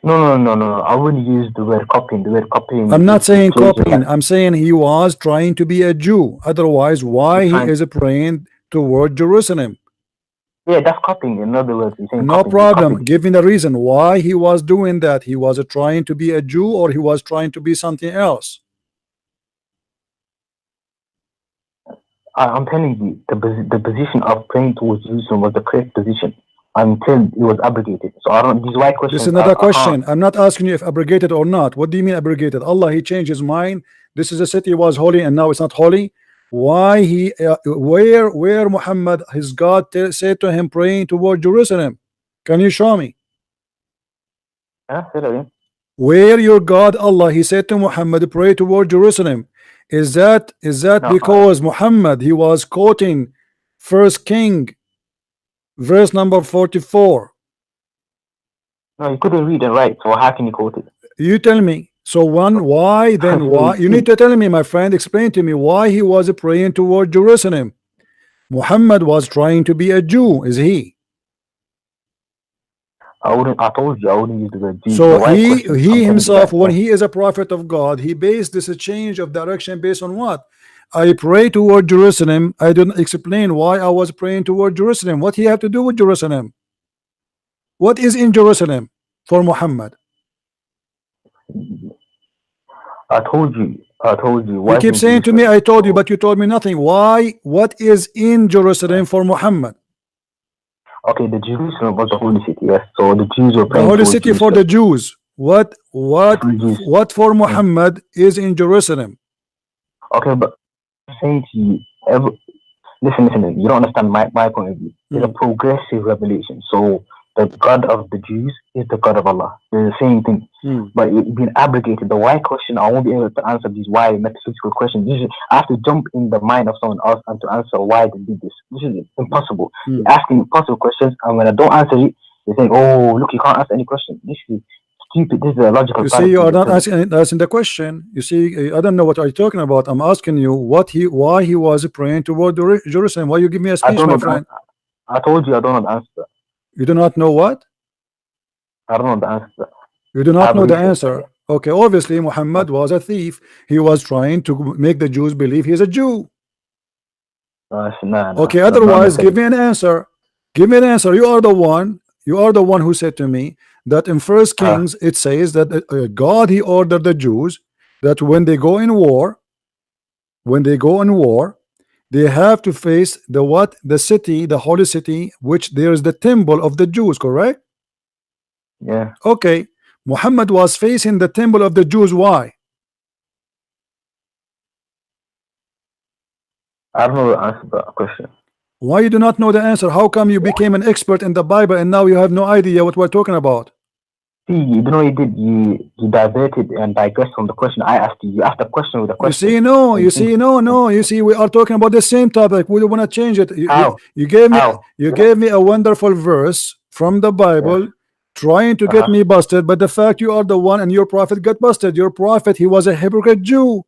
No. I wouldn't use the word copying. The word copying. I'm not saying copying. I'm saying he was trying to be a Jew. Otherwise, why he is praying toward Jerusalem? Yeah, that's copying. In other words, you're saying no problem. Give me the reason why he was doing that. He was trying to be a Jew, or he was trying to be something else? I'm telling you, the position of praying towards Jerusalem was the correct position until it was abrogated. So I don't. These why questions. This is another question. I'm not asking you if abrogated or not. What do you mean abrogated? Allah, he changed his mind. This is a city was holy and now it's not holy. Why he? Where Muhammad, his God, said to him praying toward Jerusalem? Can you show me? Where your God Allah, he said to Muhammad, pray toward Jerusalem? Is that because Muhammad, he was quoting First King, verse number 44? No, you couldn't read and write, so how can you quote it? You tell me. So why then? Why? You need to tell me, my friend. Explain to me why he was praying toward Jerusalem. Muhammad was trying to be a Jew, is he? I told you I wouldn't use the word Jew. So he himself, when he is a prophet of God, he based this change of direction based on what? I pray toward Jerusalem. I didn't explain why I was praying toward Jerusalem. What he have to do with Jerusalem? What is in Jerusalem for Muhammad? I told you. You keep saying to me, I told you, but you told me nothing. Why? What is in Jerusalem for Muhammad? Okay, the Jerusalem was the holy city, yes. So the Jews were praying the holy city for the Jews. What for Muhammad is in Jerusalem? Okay, but I'm saying to you, listen, you don't understand my point of view. It's a progressive revelation. So the God of the Jews is the God of Allah. They're the same thing. But it's been abrogated. The why question, I won't be able to answer these why metaphysical questions. I have to jump in the mind of someone else and to answer why they did this. This is impossible. You're asking impossible questions, and when I don't answer it, they say, oh, look, you can't answer any question. This is stupid. This is a logical. You see, you are not asking the question. You see, I don't know what are you talking about. I'm asking you why he was praying toward Jerusalem. Why you give me a speech, my friend? I told you I don't know the answer. You do not know what? I don't know the answer. You do not know the answer. Okay, obviously Muhammad was a thief. He was trying to make the Jews believe he's a Jew. Okay, otherwise give me an answer. Give me an answer. You are the one who said to me that in First Kings it says that God, he ordered the Jews that when they go in war, they have to face the city, the holy city, which there is the temple of the Jews, correct? Yeah. Okay. Muhammad was facing the temple of the Jews. Why? I don't know the answer to that question. Why you do not know the answer? How come you became an expert in the Bible and now you have no idea what we're talking about? See, you know what you did? You diverted and digressed from the question I asked you. You asked a question with a You question. see, no, you see, no, you see, we are talking about the same topic. We don't want to change it. How? You gave me, How? you gave me a wonderful verse from the Yes. Bible, trying to get me busted. But the fact you are the one and your prophet got busted. Your prophet, he was a hypocrite Jew.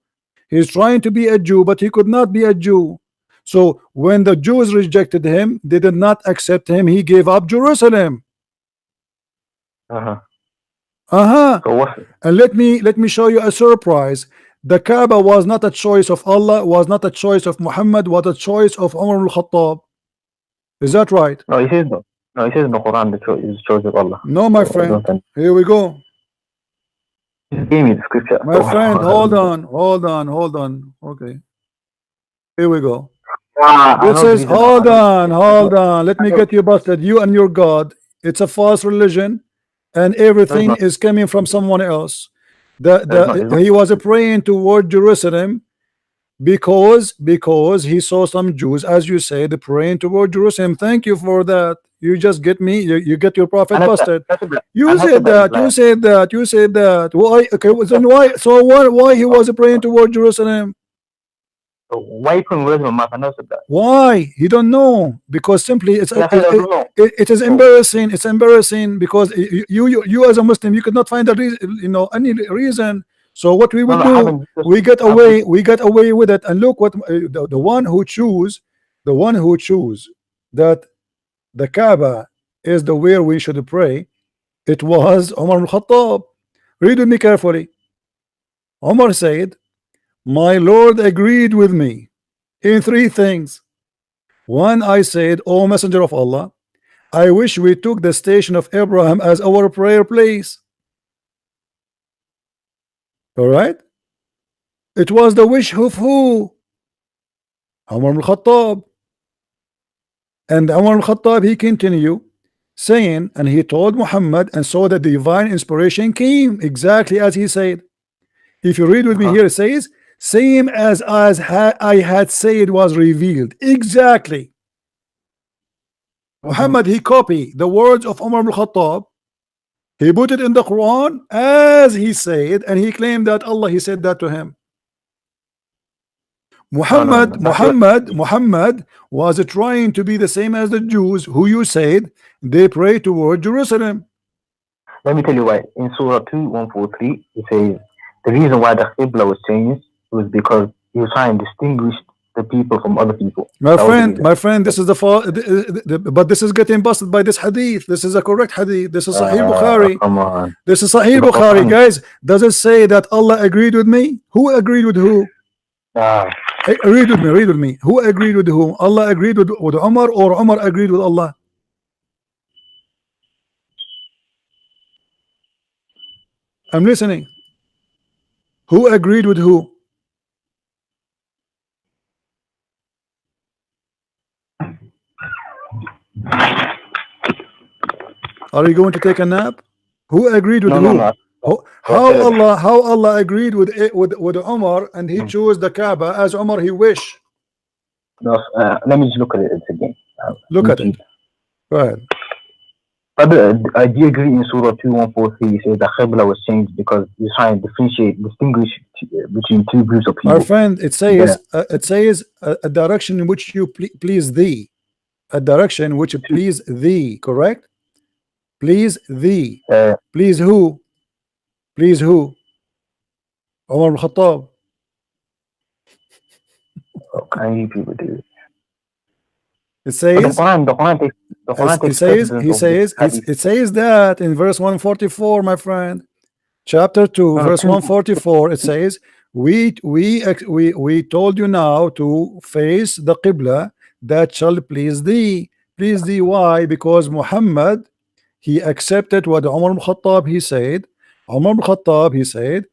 He's trying to be a Jew, but he could not be a Jew. So when the Jews rejected him, they did not accept him. He gave up Jerusalem. So what's it? And let me show you a surprise. The Kaaba was not a choice of Allah, was not a choice of Muhammad, was a choice of Umar al-Khattab. Is that right? No, he says no. No, he says in the Quran the choice of Allah. No, my friend. Here we go. He gave me the scripture. My friend, hold on. Okay. Here we go. This is hold on. Let me get you busted. You and your God. It's a false religion, and everything is coming from someone else. He was praying toward Jerusalem because he saw some Jews, as you said, praying toward Jerusalem. Thank you for that. You just get me. You get your prophet busted. You said that. Why? Okay. Then why? So why he was praying toward Jerusalem? Why you putting words in my mouth? I never said that. Why? You don't know. Because simply it is embarrassing. It's embarrassing because you as a Muslim, you could not find a reason, any reason. So what we will do, we get away with it. And look what the one who choose that the Kaaba is the where we should pray, it was Umar al-Khattab. Read with me carefully. Umar said, my Lord agreed with me in three things. One, I said, O Messenger of Allah, I wish we took the station of Abraham as our prayer place. All right. It was the wish of who? Umar al-Khattab. And Umar al-Khattab, he continued saying, and he told Muhammad, and so the divine inspiration came exactly as he said. If you read with me here, it says, same as I had said was revealed. Exactly. Muhammad, he copied the words of Umar al-Khattab. He put it in the Quran as he said, and he claimed that Allah, he said that to him. Muhammad was trying to be the same as the Jews who you said they pray toward Jerusalem. Let me tell you why. In Surah 2:143, it says the reason why the Qibla was changed was because he was trying to distinguish the people from other people. My friend, this is but this is getting busted by this hadith. This is a correct hadith. This is Sahih Bukhari. Come on. This is Sahih Bukhari, guys. Does it say that Allah agreed with me? Who agreed with who? Read with me. Who agreed with whom? Allah agreed with Umar, or Umar agreed with Allah? I'm listening. Who agreed with who? Are you going to take a nap? Who agreed with who? How Allah agreed with Umar, and he chose the Kaaba as Umar he wish. No, let me just look at it again. Look at it. Go ahead. I do agree in Surah 2:143 it says the Qibla was changed because he's trying to distinguish between two groups of people. Our friend, it says a direction in which you please thee, a direction which please thee, correct? Please thee. Please who? Please who? Umar al-Khattab. Can you people do it? It says, it says that in verse 144, my friend, chapter 2, verse 144, it says, we told you now to face the Qibla that shall please thee. Please thee, why? Because Muhammad, he accepted what Umar al-Khattab he said. Umar al-Khattab he said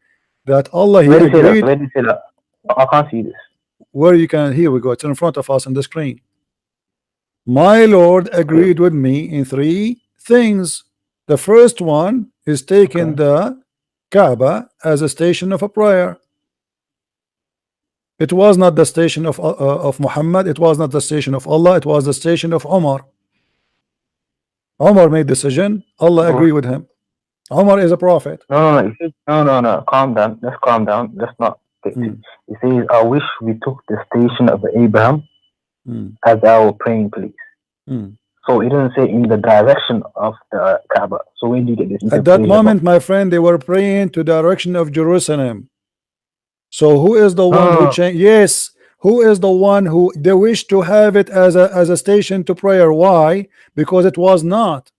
that Allah, he agreed. Where did you say that? I can't see this. Where you can, here we go, it's in front of us on the screen. My Lord agreed with me in three things. The first one is taking the Kaaba as a station of a prayer. It was not the station of Muhammad. It was not the station of Allah. It was the station of Omar. Omar made decision. Allah agreed with him. Omar is a prophet. No. Calm down. Let's calm down. Let's not. He says, "I wish we took the station of Abraham as our praying place." So it doesn't say in the direction of the Kaaba. So when do you get this? At that moment, my friend, they were praying to the direction of Jerusalem. So who is the one who changed? Yes, who is the one who they wish to have it as a station to prayer? Why? Because it was not.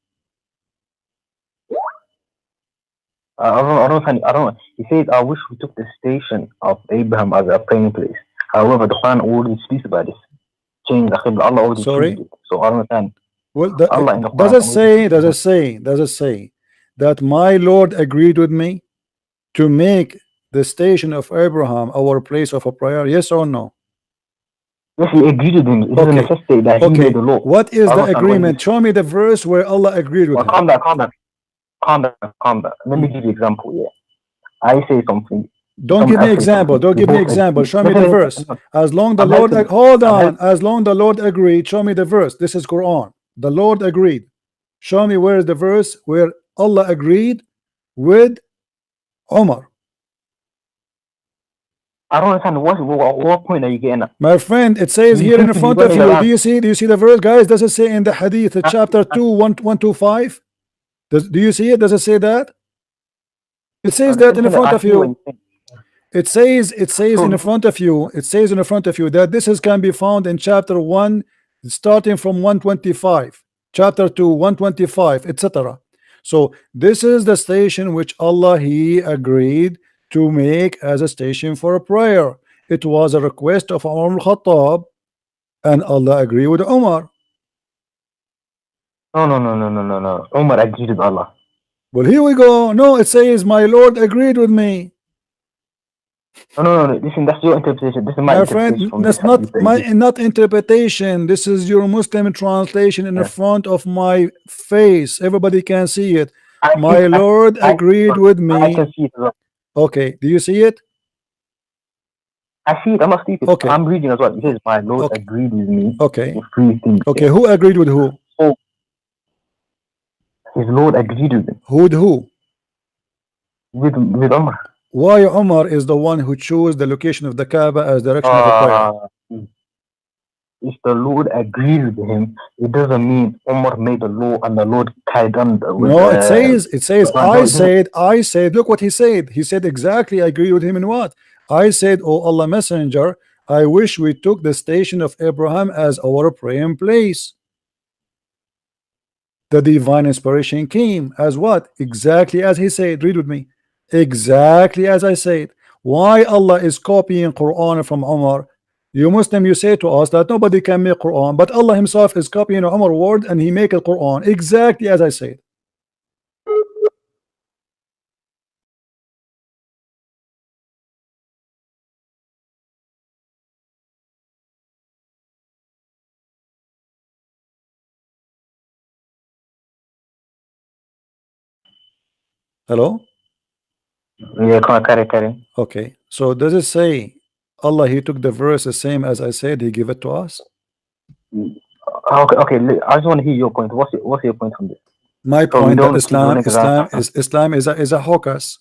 I don't. He says, "I wish we took the station of Abraham as a praying place." However, the Quran already speaks about this. Change the Qibla. Allah already Sorry. it. So I don't understand. Well, does it say that my Lord agreed with me to make the station of Abraham our place of a prayer? Yes or no? Yes, he agreed with him. It doesn't necessitate that he made the law. What is the agreement? Show me the verse where Allah agreed with him. Calm down. Let me give you an example here. I say something. Don't give me example. Don't give me example. Show me the verse. As long the Lord hold on. As long the Lord agreed, show me the verse. This is Quran. The Lord agreed. Show me where is the verse where Allah agreed with Omar. I don't understand what point are you getting at? My friend, it says here in front of you. Do you see? Do you see the verse, guys? Does it say in the Hadith, chapter 2, 125? Do you see it? Does it say that? It says that in front of you. It says in front of you. It says in front of you that this can be found in chapter 1, starting from 125, chapter 2, 125, etc. So this is the station which Allah He agreed to make as a station for a prayer. It was a request of Umar al-Khattab, and Allah agreed with Umar. No. Umar agreed with Allah. Well, here we go. No, it says my Lord agreed with me. No. Listen, that's your interpretation. This is my interpretation. Friend, that's not interpretation. This is your Muslim translation in the front of my face. Everybody can see it. My Lord agreed with me. I can see it. Okay, do you see it? I see it. I'm not stupid. Okay. I'm reading as well. It says my Lord agreed with me. Okay. With three things. Okay, who agreed with who? So, his Lord agreed with him. With who? With Umar. Why Umar is the one who chose the location of the Kaaba as direction of the prayer? If the Lord agreed with him, it doesn't mean Umar made the law and the Lord carried on. No, it says I said, look what he said. He said exactly, I agree with him in what? I said, oh Allah Messenger, I wish we took the station of Abraham as our praying place. The divine inspiration came as what? Exactly as he said. Read with me. Exactly as I said. Why Allah is copying Quran from Umar? You Muslim, you say to us that nobody can make Quran, but Allah himself is copying Umar word and he make a Quran exactly as I said. Hello? Yeah, carry. Okay, so does it say Allah he took the verse the same as I said, he give it to us? Okay. I just want to hear your point. What's your point on this? My point that Islam is a hocus.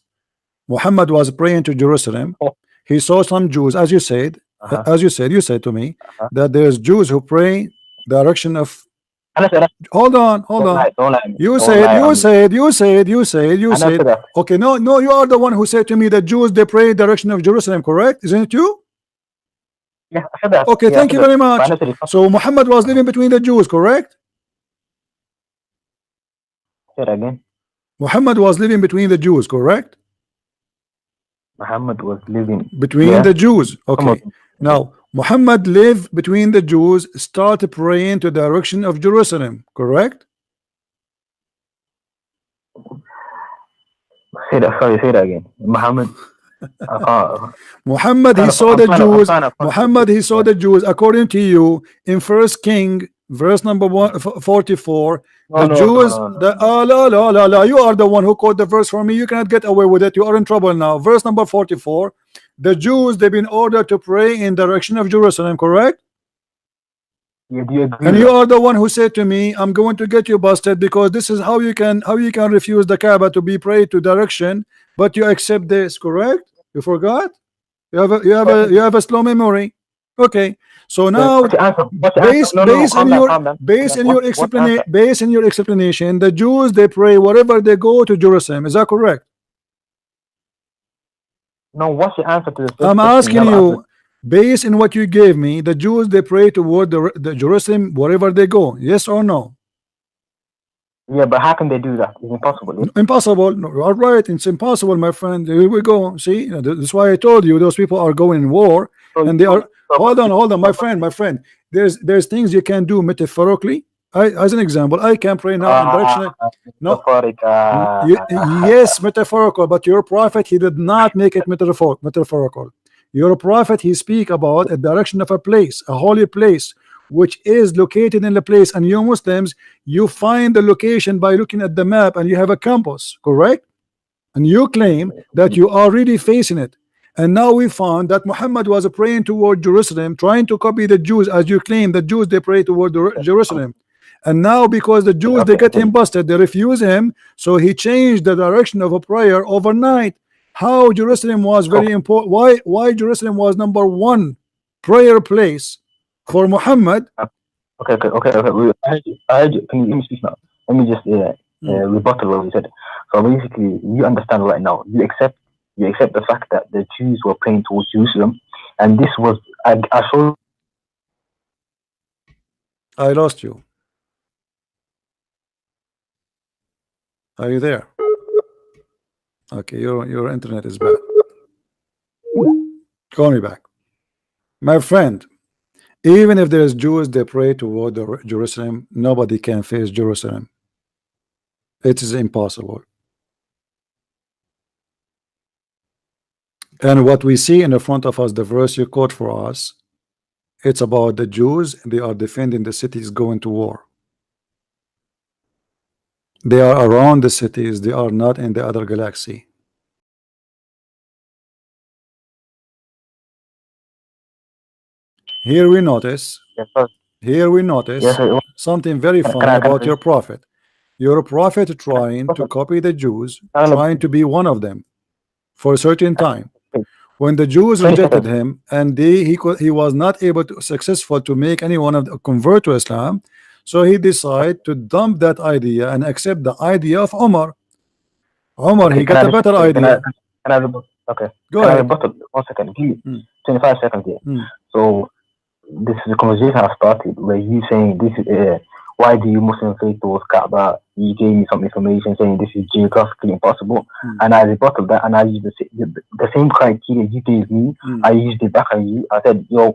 Muhammad was praying to Jerusalem. He saw some Jews, as you said, you said to me that there's Jews who pray direction of. Hold on. You said. Okay, no, you are the one who said to me that Jews they pray direction of Jerusalem, correct? Isn't it you? Yeah, I said that. Okay, thank you very much. So Muhammad was living between the Jews, correct? Say it again. Muhammad was living between the Jews, correct? Muhammad was living between the Jews. Okay. Now Muhammad lived between the Jews, started praying to the direction of Jerusalem, correct? Say that again. Muhammad he saw the Jews. Muhammad he saw the Jews according to you in First King verse number 44. The Jews. You are the one who quote the verse for me. You cannot get away with it. You are in trouble now. Verse number 44. The Jews, they've been ordered to pray in direction of Jerusalem, correct? Yeah, do you agree And with you that? are the one who said to me, I'm going to get you busted because this is how you can refuse the Kaaba to be prayed to direction, but you accept this, correct? You forgot? You have a slow memory. Okay. So Yeah, now what's your answer? What's your answer? No, no, no, calm down, calm down. Calm down. base in your explanation, the Jews, they pray wherever they go to Jerusalem. Is that correct? No, what's your answer to the first I'm question? asking You haven't answered. you, based in what you gave me, the Jews, they pray toward the Jerusalem wherever they go. Yes or no? Yeah, but how can they do that? It's impossible. Yeah? Impossible. No, all right, it's impossible, my friend. Here we go. See, that's why I told you those people are going in war, So, and they are. Hold on, my so, friend, my friend. There's things you can do metaphorically. As an example, I can pray now in direction. No, metaphoric. yes, metaphorical, but your prophet, he did not make it metaphorical. Your prophet, he speak about a direction of a place, a holy place, which is located in the place, and you Muslims, you find the location by looking at the map, and you have a compass, correct? And you claim that you are really facing it. And now we found that Muhammad was praying toward Jerusalem, trying to copy the Jews, as you claim the Jews, they pray toward Jerusalem. And now because the Jews, they get him busted, they refuse him, so he changed the direction of a prayer overnight. How Jerusalem was very important. Why Jerusalem was number one prayer place for Muhammad? Okay. I heard you. Can you let me speak now? Let me just rebuttal what you said. So basically, you understand right now. You accept the fact that the Jews were praying towards Jerusalem, and this was I saw. I lost you. Are you there? Okay, your internet is bad. Call me back, my friend. Even if there is Jews, they pray toward Jerusalem. Nobody can face Jerusalem. It is impossible. And what we see in the front of us, the verse you quote for us, it's about the Jews. They are defending the cities, going to war. They are around the cities. They are not in the other galaxy. Here we notice. Here we notice something very funny about your prophet. Your prophet trying to copy the Jews, trying to be one of them for a certain time. When the Jews rejected him, and he was not able to successful to make anyone of convert to Islam, so he decided to dump that idea and accept the idea of Omar. Omar, he got a better idea. Okay. Go ahead. 1 second. 25 seconds here. So this is a conversation I started where you saying this is why do you Muslim faith towards Kaaba? You gave me some information saying this is geographically impossible, and I rebutted that, and I used the same criteria you gave me. I used it back at you. I said, the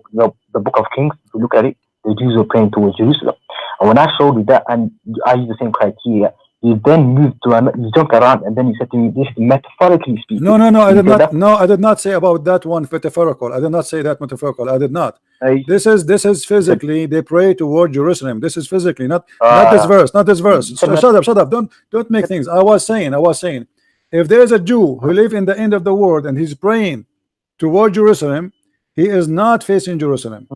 Book of Kings. If you look at it, the Jews were praying towards Jerusalem, and when I showed you that, and I used the same criteria, you then moved to you jumped around, and then you said to me, "This is metaphorically speaking." No, I did not. No, I did not say about that one metaphorical. I did not say that metaphorical. I did not. This is physically. They pray toward Jerusalem. This is physically, not this verse. Not this verse. Shut up. Don't make things. I was saying. If there is a Jew who live in the end of the world and he's praying toward Jerusalem, he is not facing Jerusalem.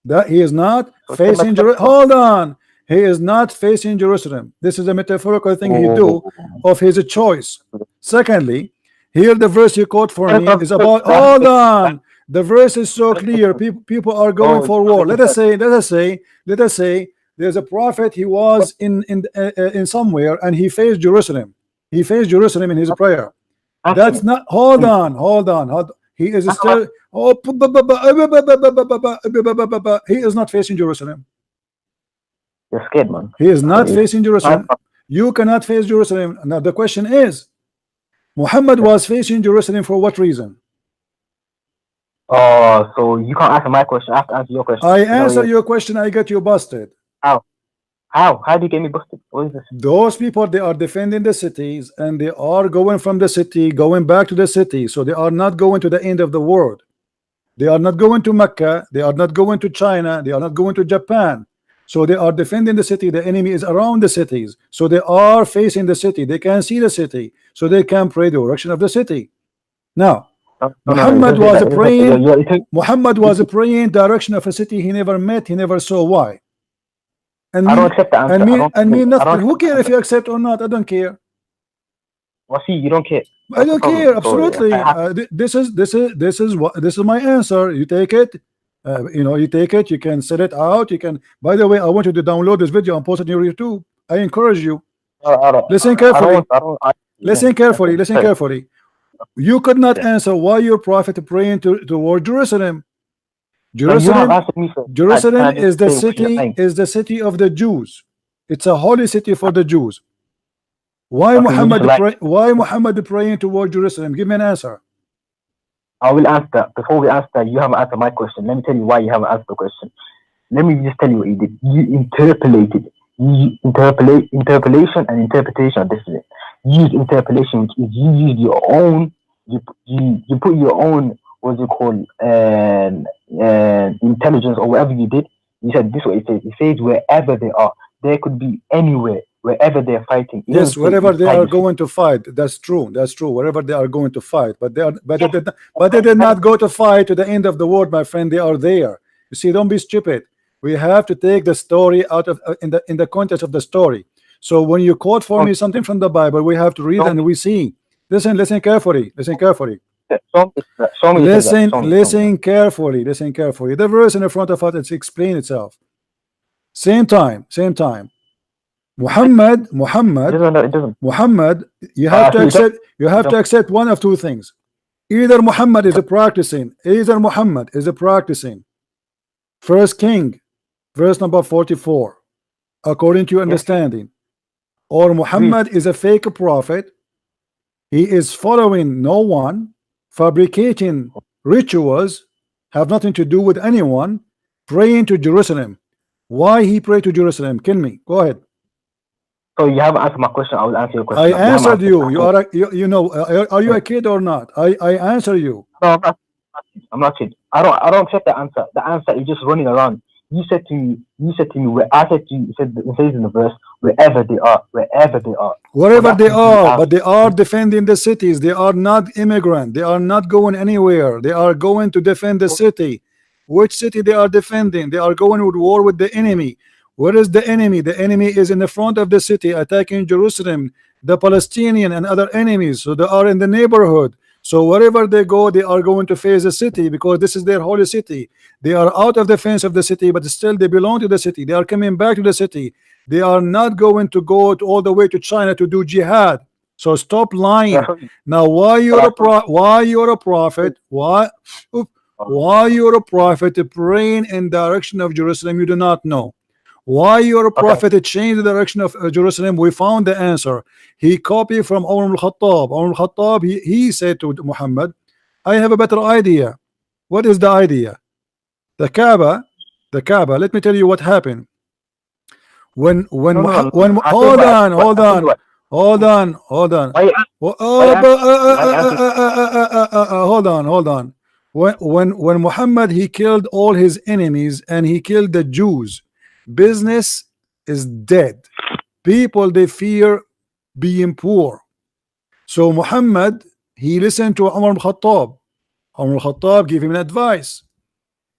That he is not facing Jerusalem. Hold on. He is not facing Jerusalem. This is a metaphorical thing he do of his choice. Secondly, here the verse you quote for me is about. Hold on. The verse is so clear. People are going for war. Let us say there's a prophet. He was in somewhere and he faced Jerusalem. He faced Jerusalem in his prayer. That's not. Hold on. He is still. He is not facing Jerusalem. You're scared, man. He is not facing Jerusalem. You cannot face Jerusalem. Now the question is, Muhammad was facing Jerusalem for what reason? Oh, so you can't answer my question. I have to answer your question. I answer your question. I get you busted. How? How do you get me busted? What is this? Those people, they are defending the cities, and they are going from the city, going back to the city. So they are not going to the end of the world. They are not going to Mecca. They are not going to China. They are not going to Japan. So they are defending the city. The enemy is around the cities. So they are facing the city. They can see the city. So they can pray the direction of the city. Now, No, it Muhammad doesn't say was that. praying. Muhammad was It, praying direction of a city he never met, he never saw. Why? And I mean don't accept the answer. and I mean don't. and mean I don't nothing. Who accept the care if answer. you accept or not? I don't care. Well, see, you don't care. I That's the don't problem. care. So Absolutely. I have. This is my answer. You take it. You take it. You can set it out. You can. By the way, I want you to download this video and post it on your YouTube. I encourage you. I don't. Listen I don't carefully. want. I don't. Yeah. Listen carefully. Okay. Listen Sorry. carefully. You could not Yeah. answer why your prophet praying toward Jerusalem. No, you have Jerusalem, answered me first. Can Jerusalem I just is the say what you're city saying? is the city of the Jews. It's a holy city for the Jews. Why Okay, you just Muhammad like. pray, why Muhammad praying toward Jerusalem? Give me an answer. I will answer. Before we answer, you haven't answered my question. Let me tell you why you haven't answered the question. Let me just tell you what you did. You interpolated. You interpolation and interpretation. This is it. You use interpolation, which is you use your own. You put your own, what's it called, intelligence or whatever you did. You said this is what it says. It says wherever they are, they could be anywhere, wherever they're fighting. It Yes, doesn't say wherever they inside are the city. going to fight. That's true. That's true. Wherever they are going to fight, but they did not go to fight to the end of the world, my friend. They are there. You see, don't be stupid. We have to take the story out of in the context of the story. So when you quote for me something from the Bible, we have to read and we see. Listen carefully. Listen carefully. Show me Listen, show me. listen carefully. Listen carefully. The verse in the front of us, it's explain itself. Same time. Muhammad, It doesn't. you have to See, accept. You have to accept one of two things. Either Muhammad is a practicing. Either Muhammad is a practicing. First King, verse number 44, according to your understanding, or Muhammad is a fake prophet. He is following no one, fabricating rituals, have nothing to do with anyone, praying to Jerusalem. Why he prayed to Jerusalem? Kill me. Go ahead. So you haven't answered my question. I will answer your question. I answered you. You are are you a kid or not? I answer you. No, I'm not kidding. I don't accept the answer. The answer is just running around. You said to me, where I said to you, it says in the verse, wherever they are. Wherever they are, but they are defending the cities. They are not immigrant. They are not going anywhere. They are going to defend the city. Which city they are defending? They are going with war with the enemy. Where is the enemy? The enemy is in the front of the city, attacking Jerusalem, the Palestinian and other enemies. So they are in the neighborhood. So wherever they go, they are going to face the city because this is their holy city. They are out of the fence of the city, but still they belong to the city. They are coming back to the city. They are not going to go all the way to China to do jihad. So stop lying. Now, why you're a prophet? Why you're a prophet praying in direction of Jerusalem? You do not know. Why you're a prophet change the direction of Jerusalem? We found the answer. He copied from Umar al-Khattab. Umar al-Khattab, he said to Muhammad, I have a better idea. What is the idea? The Kaaba, let me tell you what happened. Hold on. When Muhammad he killed all his enemies and he killed the Jews, business is dead. People they fear being poor. So Muhammad he listened to Umar al-Khattab. Umar al-Khattab gave him an advice.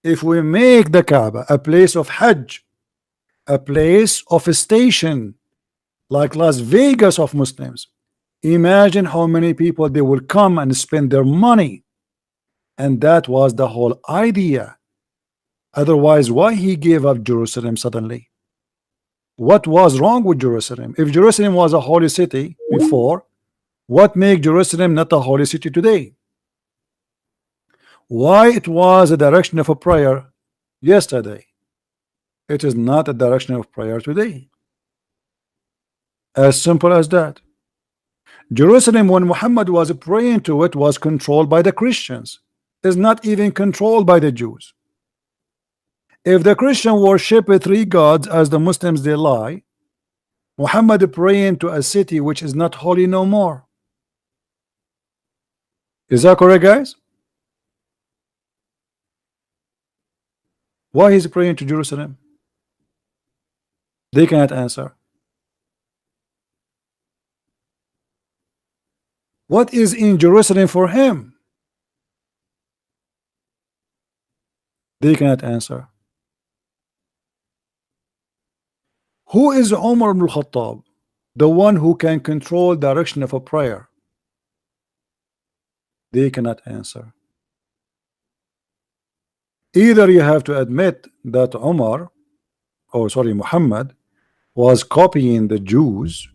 If we make the Kaaba a place of Hajj, a place of a station like Las Vegas of Muslims, imagine how many people they will come and spend their money. And that was the whole idea. Otherwise, why he gave up Jerusalem suddenly? What was wrong with Jerusalem? If Jerusalem was a holy city before, what made Jerusalem not a holy city today? Why it was a direction of a prayer yesterday, it is not a direction of prayer today. As simple as that. Jerusalem, when Muhammad was praying to it, was controlled by the Christians. Is not even controlled by the Jews. If the Christian worship three gods as the Muslims they lie, Muhammad praying to a city which is not holy no more. Is that correct, guys? Why he's praying to Jerusalem? They cannot answer. What is in Jerusalem for him? They cannot answer. Who is Umar ibn al-Khattab? The one who can control direction of a prayer. They cannot answer. Either you have to admit that Muhammad was copying the Jews,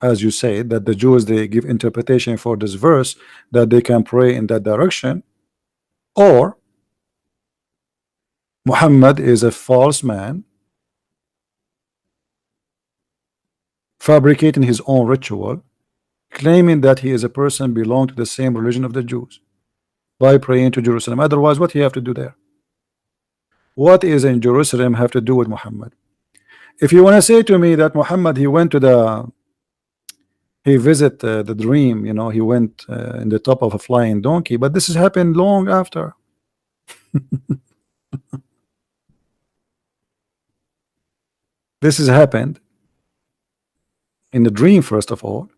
as you say, that the Jews, they give interpretation for this verse that they can pray in that direction, or Muhammad is a false man fabricating his own ritual, claiming that he is a person belong to the same religion of the Jews by praying to Jerusalem. Otherwise, what do you have to do there? What is in Jerusalem have to do with Muhammad? If you want to say to me that Muhammad, he went to he visit the dream, you know, he went in the top of a flying donkey, but this has happened long after. This has happened in the dream, first of all.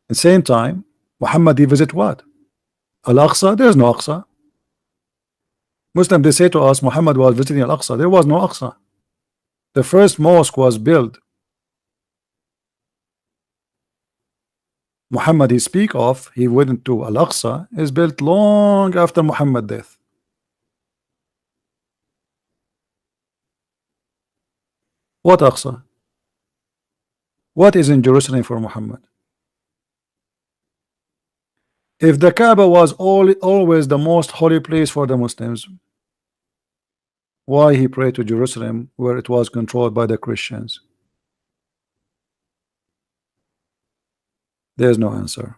At the same time, Muhammad, he visit what? Al-Aqsa? There's no Aqsa. Muslim, they say to us Muhammad was visiting Al-Aqsa. There was no Aqsa. The first mosque was built. Muhammad he speak of, he went to Al-Aqsa, is built long after Muhammad's death. What Aqsa? What is in Jerusalem for Muhammad? If the Kaaba was always the most holy place for the Muslims, why he prayed to Jerusalem where it was controlled by the Christians? There's no answer.